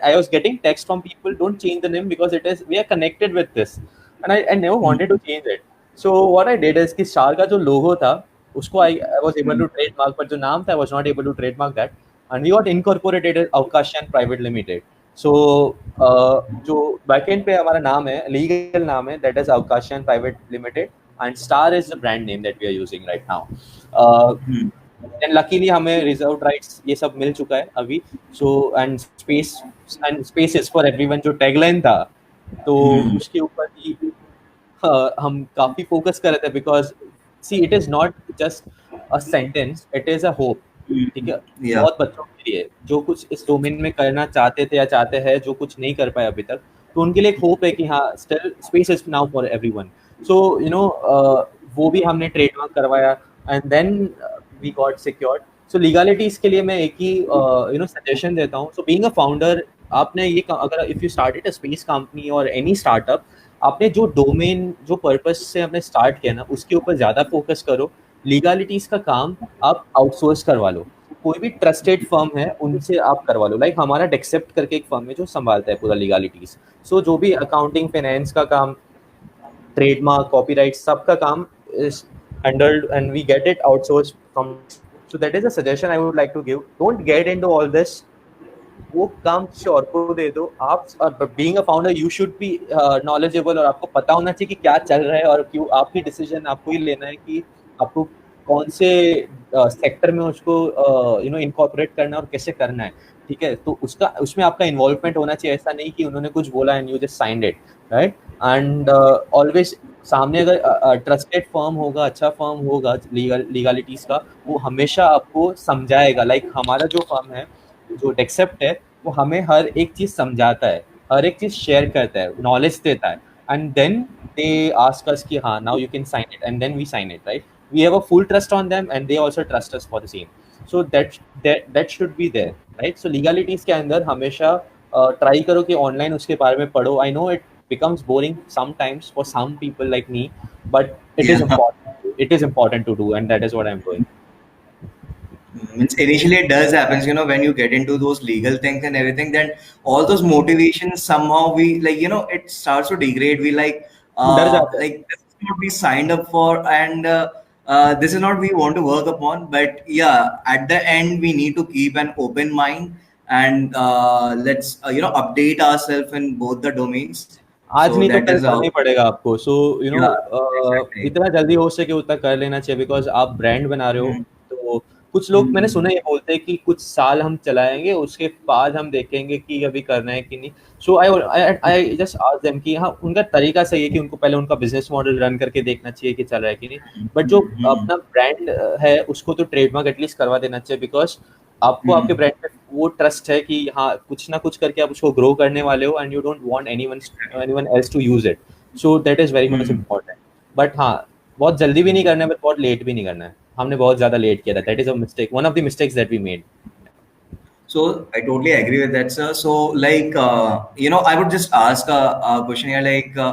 Speaker 2: I was getting text from people, don't change the name because we are connected with this, and I never wanted to change it. So what I did is कि star का जो logo था उसको I was able to trademark, but जो नाम था I was not able to trademark that, and we got incorporated as Avkasyan Private Limited. सो जो backend पे हमारा नाम है, लीगल नाम है, that is Avakashan private limited, and star is the brand name that we are using right now. And luckily हमें reserve rights ये सब मिल चुका है अभी. So and space is for everyone जो टैगलाइन था, तो उसके ऊपर ही हम काफी फोकस कर रहे थे, because see it is not just a sentence, it is a hope. ठीक है, बहुत बच्चों के लिए जो कुछ इस डोमेन में करना चाहते थे या चाहते हैं, जो कुछ नहीं कर पाए अभी तक, तो उनके लिए एक होप है कि हाँ, still space is now for everyone. So वो भी हमने ट्रेडमार्क करवाया, and then we got secured. So legalities के लिए मैं एक ही सजेशन देता हूँ. सो बीइंग अ फाउंडर, आपने ये अगर if you started a space company और एनी स्टार्टअप, आपने जो डोमेन, जो पर्पस से आपने स्टार्ट किया ना, उसके ऊपर ज्यादा फोकस करो. लीगलिटीज का काम आप आउटसोर्स करवा लो, कोई भी ट्रस्टेड फर्म है उनसे आप करवा लो. लाइक हमारा डेक्सेप्ट करके एक फर्म है जो संभालता है पूरा लीगलिटीज. सो जो भी अकाउंटिंग, फाइनेंस का काम, ट्रेडमार्क, कॉपीराइट, सबका काम is handled and we get it outsource from. So that is a suggestion I would like to give. Don't get into all this, वो काम किसी और को दे दो. आप being a founder you should be knowledgeable, और आपको पता होना चाहिए कि क्या चल रहा है और क्यों. आपकी डिसीजन आपको ही लेना है कि आपको कौन से सेक्टर में उसको इनकॉर्पोरेट करना है और कैसे करना है. ठीक है, तो उसमें आपका इन्वॉल्वमेंट होना चाहिए. ऐसा नहीं कि उन्होंने कुछ बोला and you just signed it, right. And always सामने अगर ट्रस्टेड फर्म होगा, अच्छा फर्म होगा लीगलिटीज का, वो हमेशा आपको समझाएगा. लाइक हमारा जो फर्म है, जो डेक्सेप्ट है वो हमें हर एक चीज समझाता है, हर एक चीज शेयर करता है, नॉलेज देता है, and then they ask us कि हाँ now you can sign it, and then we sign it, right? We have a full trust on them and they also trust us for the same. So that should be there, right? So legalities के अंदर हमेशा try करो कि online उसके बारे में पढ़ो. I know it becomes boring sometimes for some people like me, but
Speaker 1: Yeah.
Speaker 2: it is important to do, and that is what I'm doing.
Speaker 1: Means initially it does happens, when you get into those legal things and everything, then all those motivations somehow we like, it starts to degrade. We
Speaker 2: डर जाते हैं.
Speaker 1: like this is what we signed up for, and this is not we want to work upon. But yeah, at the end we need to keep an open mind, and let's update ourselves in both the domains.
Speaker 2: आज
Speaker 1: So
Speaker 2: नहीं तो
Speaker 1: that
Speaker 2: कल
Speaker 1: is
Speaker 2: करना
Speaker 1: how.
Speaker 2: ही पड़ेगा आपको. सो
Speaker 1: Yeah, exactly.
Speaker 2: इतना जल्दी हो सके उतना कर लेना चाहिए, बिकॉज आप ब्रांड बना रहे हो.
Speaker 1: Hmm.
Speaker 2: तो कुछ लोग मैंने सुना ये बोलते हैं कि कुछ साल हम चलाएंगे, उसके बाद हम देखेंगे कि अभी करना है कि नहीं. So I just ask them कि हाँ उनका तरीका सही है कि उनको पहले उनका बिजनेस मॉडल रन करके देखना चाहिए कि चल रहा है कि नहीं. बट जो
Speaker 1: Hmm.
Speaker 2: अपना ब्रांड है उसको तो ट्रेडमार्क एटलीस्ट करवा देना चाहिए, बिकॉज आपको आपके
Speaker 1: Hmm.
Speaker 2: ब्रांड पे वो ट्रस्ट है कि हाँ कुछ ना कुछ करके आप उसको ग्रो करने वाले हो, and you don't want anyone else to use it. So that is very much
Speaker 1: Hmm.
Speaker 2: Important. But हाँ बहुत जल्दी भी नहीं करना है, बट बहुत लेट भी नहीं करना है. हमने बहुत ज्यादा लेट किया था. That is a mistake, one of the mistakes that we made.
Speaker 1: So I totally agree with that, sir. So I would just ask a question here,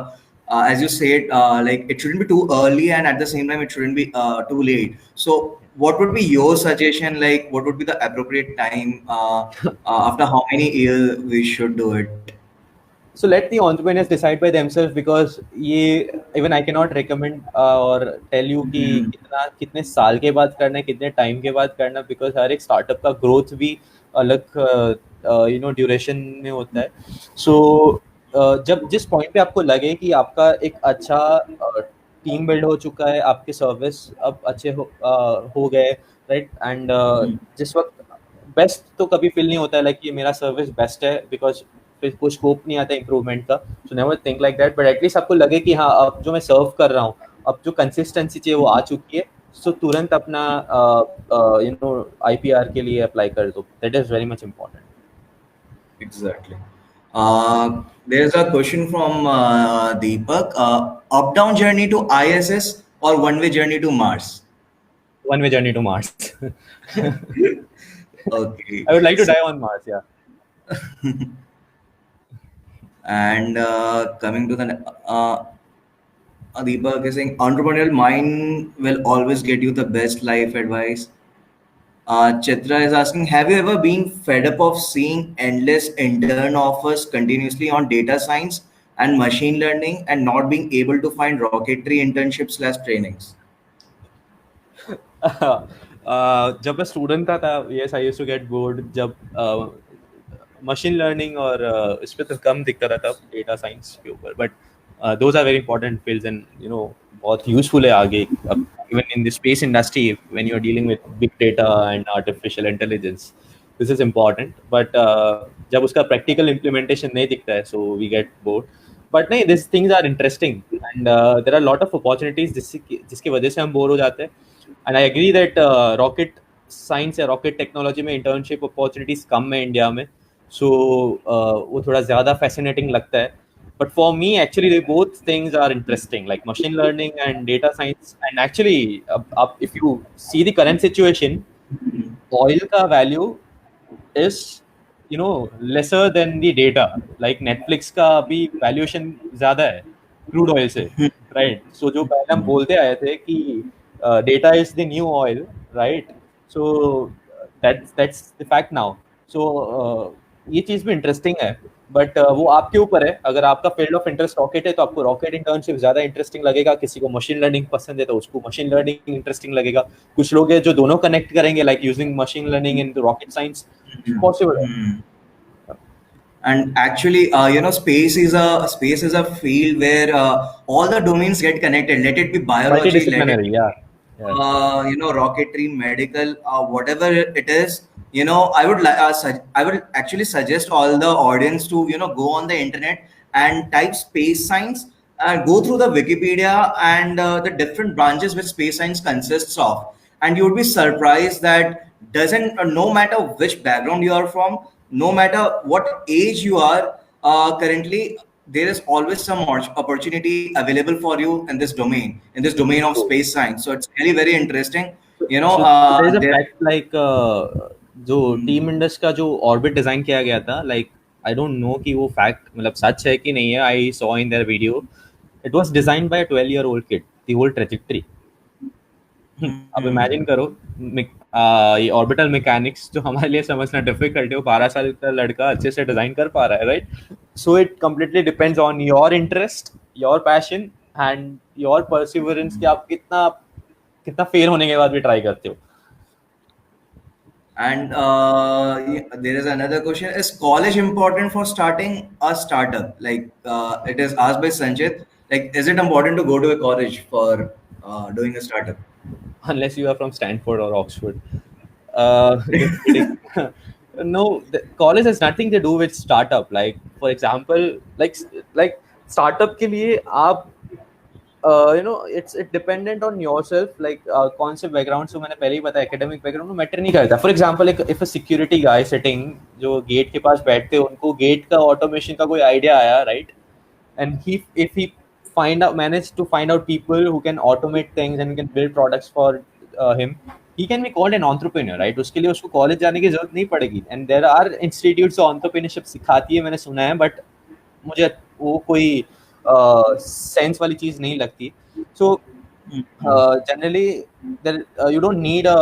Speaker 1: as you said, like it shouldn't be too early, and at the same time, it shouldn't be too late. So what would be your suggestion? Like, what would be the appropriate time? After how many years we should do it?
Speaker 2: So let the entrepreneurs decide by themselves, because ये even I cannot recommend और tell you कि
Speaker 1: Hmm.
Speaker 2: कितने साल के बाद करना है, कितने टाइम के बाद करना है, because हर एक स्टार्टअप का ग्रोथ भी अलग ड्यूरेशन में होता है. सो जब जिस पॉइंट पे आपको लगे कि आपका एक अच्छा टीम बिल्ड हो चुका है, आपके सर्विस अब अच्छे हो गए, राइट? एंड जिस वक्त बेस्ट तो कभी फील नहीं होता है लाइक कि मेरा सर्विस बेस्ट है, बिकॉज फिर कोई स्कोप नहीं आता इंप्रूवमेंट का. So never think like that, but at least आपको लगे कि हाँ अब जो मैं सर्व कर रहा हूँ, अब जो कंसिस्टेंसी चाहिए वो आ चुकी है, सो तुरंत अपना IPR के लिए अप्लाई कर दो. That is very much important.
Speaker 1: Exactly. There's a question from Deepak. Up-down journey to ISS or one-way journey to Mars?
Speaker 2: One way journey to Mars.
Speaker 1: Okay.
Speaker 2: I would like to
Speaker 1: So,
Speaker 2: die on Mars, yeah.
Speaker 1: and coming to the Deepak is saying, entrepreneurial mind will always get you the best life advice. Chitra is asking, have you ever been fed up of seeing endless intern offers continuously on data science and machine learning and not being able to find rocketry internships slash trainings?
Speaker 2: जब मैं student था yes I used to get bored. जब machine learning और इस पे तो कम दिखता रहता डेटा साइंस के ऊपर, but those are very important fields, and बहुत यूजफुल है आगे even in the space industry when you are dealing with big data and artificial intelligence. This is important, but जब उसका प्रैक्टिकल इम्प्लीमेंटेशन नहीं दिखता है, so we get bored. But नहीं, this things are interesting and there are lot of opportunities जिसकी वजह से हम बोर हो जाते हैं. And I agree that rocket science या रॉकेट टेक्नोलॉजी में इंटर्नशिप अपॉर्चुनिटीज कम है इंडिया में, सो वो थोड़ा ज़्यादा फैसिनेटिंग लगता है. But for me actually they both things are interesting, like machine learning and data science. And actually अब if you see the current situation, oil का value is lesser than the data. Like Netflix का अभी valuation ज्यादा है crude oil से, right? So जो पहले हम बोलते आए थे कि data is the new oil, right? So that's the fact now. So ये चीज भी इंटरेस्टिंग है, बट वो आपके ऊपर है. अगर आपका फील्ड ऑफ इंटरेस्ट रॉकेट है तो आपको रॉकेट इंटर्नशिप ज्यादा इंटरेस्टिंग लगेगा. किसी को मशीन लर्निंग पसंद है तो उसको मशीन लर्निंग इंटरेस्टिंग लगेगा. कुछ लोग हैं जो दोनों कनेक्ट करेंगे, लाइक यूजिंग मशीन लर्निंग इन रॉकेट साइंस. पॉसिबल है.
Speaker 1: And actually, space is a field where all the domains get connected. Let it be biology, let it
Speaker 2: Multidisciplinary,
Speaker 1: be,
Speaker 2: yeah.
Speaker 1: rocketry, medical, whatever it is. I would actually suggest all the audience to go on the internet and type space science and go through the Wikipedia and the different branches which space science consists of, and you would be surprised that doesn't no matter which background you are from, no matter what age you are currently, there is always some opportunity available for you in this domain of
Speaker 2: So,
Speaker 1: space science. So it's really very interesting. You know,
Speaker 2: so there is a
Speaker 1: there.
Speaker 2: fact like जो team Indus का जो orbit design किया गया था, like I don't know कि वो fact मतलब सच है कि नहीं है. I saw in their video it was designed by a 12-year old kid, the whole trajectory. अब इमेजिन करो ये ऑर्बिटल मैकेनिक्स जो हमारे लिए समझना डिफिकल्ट है, वो 12 साल का लड़का अच्छे से डिजाइन कर पा रहा है, right? So it completely depends on your interest, your passion and your perseverance कि आप कितना कितना फेल होने के बाद भी ट्राई करते हो.
Speaker 1: And there is another question: is college important for starting a startup? Like it is asked by Sanjit. Like, is it important to go to a college for doing a startup?
Speaker 2: Unless you are from Stanford or Oxford. Just kidding. No, the college has nothing to do with startup. Like for example, like startup के लिए आप you know it's dependent on yourself. Like कौन से background से, मैंने पहले ही बताया academic background में matter नहीं करता. For example, like if a security guy sitting जो gate के पास बैठते हैं, उनको gate का automation का कोई idea आया, right? And if he manage to find out people who can automate things and can build products for him, he can be called an entrepreneur, right? उसके लिए उसको कॉलेज जाने की जरूरत नहीं पड़ेगी. And there are institutes जो entrepreneurship सिखाती है, मैंने सुना है, but मुझे वो कोई सेंस वाली चीज नहीं लगती. So generally you don't need a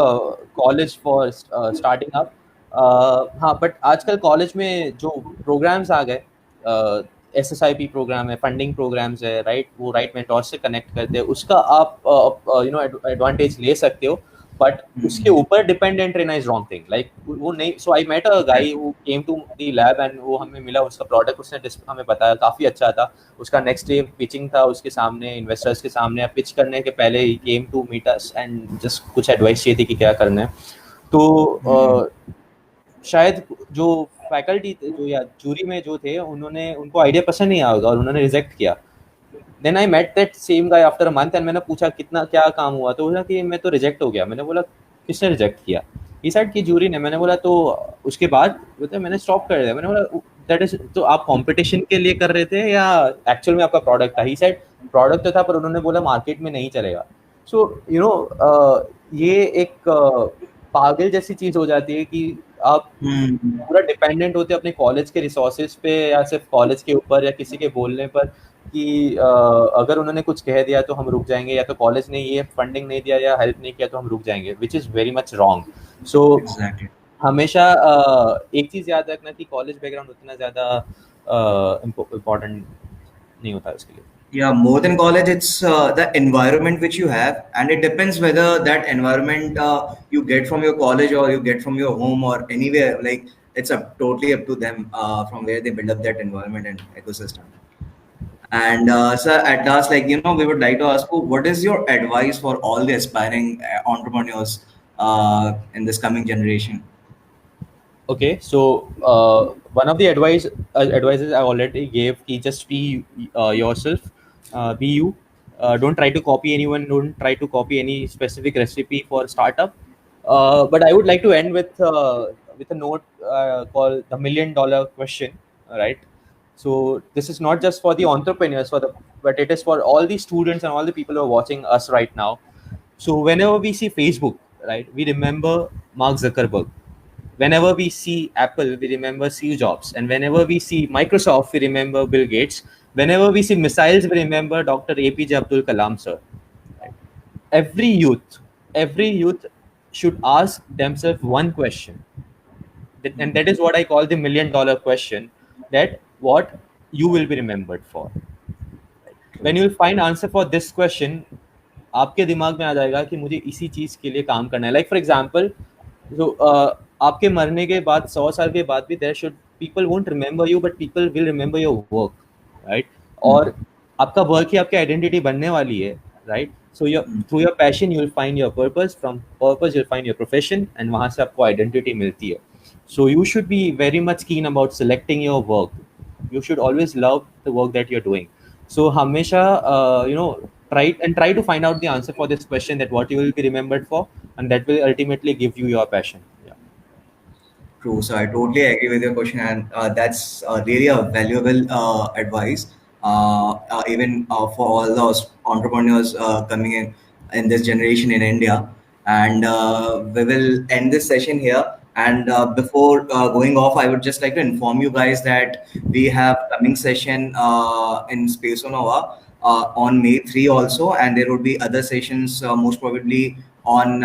Speaker 2: college for starting up. हाँ, बट आजकल कॉलेज में जो प्रोग्राम्स आ गए, SSIP प्रोग्राम है, फंडिंग प्रोग्राम्स है, राइट? वो राइट मेंटोर से कनेक्ट करते हैं, उसका आप यू नो एडवांटेज ले सकते हो. बट उसके ऊपर डिपेंडेंट रहना इज रॉन्ग थिंग. लाइक वो नहीं. So I met a guy who came to the lab and वो हमें मिला, उसका प्रोडक्ट उसने हमें बताया, काफी अच्छा था. उसका नेक्स्ट डे पिचिंग था उसके सामने, इन्वेस्टर्स के सामने. पिच करने के पहले ही came to meet us and just कुछ एडवाइस चाहिए थी कि क्या करना है. तो शायद जो फैकल्टी थे, जो या जूरी में जो थे, उनको आइडिया पसंद नहीं आया होगा और उन्होंने रिजेक्ट किया. Then I met that same guy after a month and मैंने पूछा कितना क्या काम हुआ, तो बोला कि मैं तो रिजेक्ट हो गया. मैंने बोला किसने रिजेक्ट किया? ही सेड कि जूरी ने. मैंने बोला तो उसके बाद बोलते मैंने स्टॉप कर दिया. मैंने बोला दैट इज, तो आप कंपटीशन के लिए कर रहे थे या एक्चुअल में आपका प्रोडक्ट था? ही सेड प्रोडक्ट तो था, पर उन्होंने बोला मार्केट में नहीं चलेगा. सो यू नो ये एक पागल जैसी चीज हो जाती है कि आप पूरा डिपेंडेंट होते हैं अपने कॉलेज के रिसोर्सेज पे, या सिर्फ कॉलेज के ऊपर या किसी के बोलने पर कि अगर उन्होंने कुछ कह दिया तो हम रुक जाएंगे, या तो कॉलेज ने ये फंडिंग नहीं दिया या हेल्प नहीं किया तो हम रुक जाएंगे, which is very much wrong. So हमेशा एक चीज़ याद रखना कि कॉलेज बैकग्राउंड उतना ज़्यादा इम्पोर्टेंट नहीं होता है उसके लिए.
Speaker 1: Yeah, more than college, it's the environment which you have, and it depends whether that environment you get from your college or you get from your home or anywhere. Like, it's totally up to them from where they build up that environment and ecosystem. And sir, at last, like, you know, we would like to ask you, what is your advice for all the aspiring entrepreneurs in this coming generation?
Speaker 2: Okay, so one of the advices I already gave, ki just be yourself, be you. Don't try to copy anyone. Don't try to copy any specific recipe for startup. But I would like to end with a note called the $1 million question. Right. So this is not just for the entrepreneurs, but it is for all the students and all the people who are watching us right now. So whenever we see Facebook, right, we remember Mark Zuckerberg. Whenever we see Apple, we remember Steve Jobs. And whenever we see Microsoft, we remember Bill Gates. Whenever we see missiles, we remember Dr. APJ Abdul Kalam, sir. Every youth should ask themselves one question. And that is what I call the $1 million question, that what you will be remembered for. When you will find answer for this question, आपके दिमाग में आ जाएगा कि मुझे इसी चीज़ के लिए काम करना है. Like for example, so आपके मरने के बाद 100 साल के बाद भी there should people won't remember you, but people will remember your work, right? और आपका वर्क ही आपकी आइडेंटिटी बनने वाली है, right? So through your passion you will find your purpose, from purpose you'll find your profession, and वहाँ से आपको identity मिलती है. So you should be very much keen about selecting your work. You should always love the work that you're doing. So हमेशा you know try to find out the answer for this question, that what you will be remembered for, and that will ultimately give you your passion. Yeah.
Speaker 1: True. So I totally agree with your question, and that's really a valuable advice, even for all those entrepreneurs coming in this generation in India. And we will end this session here. And before going off, I would just like to inform you guys that we have coming session in Space Nova on May 3 also, and there will be other sessions most probably on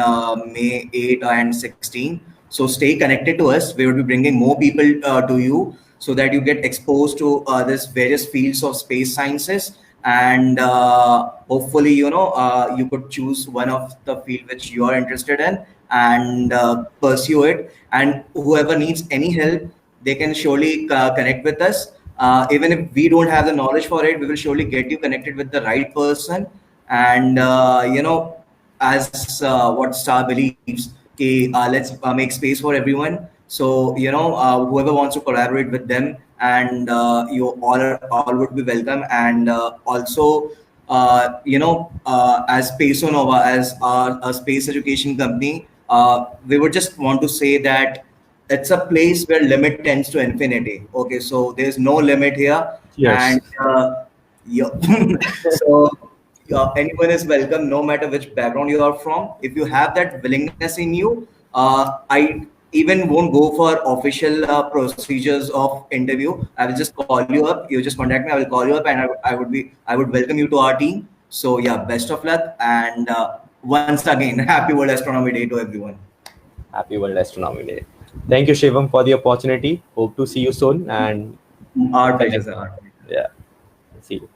Speaker 1: May 8 and 16. So stay connected to us. We will be bringing more people to you so that you get exposed to this various fields of space sciences, and hopefully, you could choose one of the field which you are interested in and pursue it. And whoever needs any help, they can surely connect with us. Even if we don't have the knowledge for it, we will surely get you connected with the right person. And as what Star believes, okay, let's make space for everyone. So whoever wants to collaborate with them, and you all would be welcome. And also, as Space Nova, as a space education company, we would just want to say that it's a place where limit tends to infinity. Okay, so there's no limit here.
Speaker 2: Yes.
Speaker 1: And yeah. So anyone is welcome, no matter which background you are from. If you have that willingness in you, I even won't go for official procedures of interview. I will just call you up. You just contact me. I will call you up, and I would welcome you to our team. So yeah, best of luck, and once again, happy World Astronomy Day to everyone.
Speaker 2: Happy World Astronomy Day. Thank you, Shivam, for the opportunity. Hope to see you soon. And
Speaker 1: Our pleasure, sir.
Speaker 2: yeah, see you.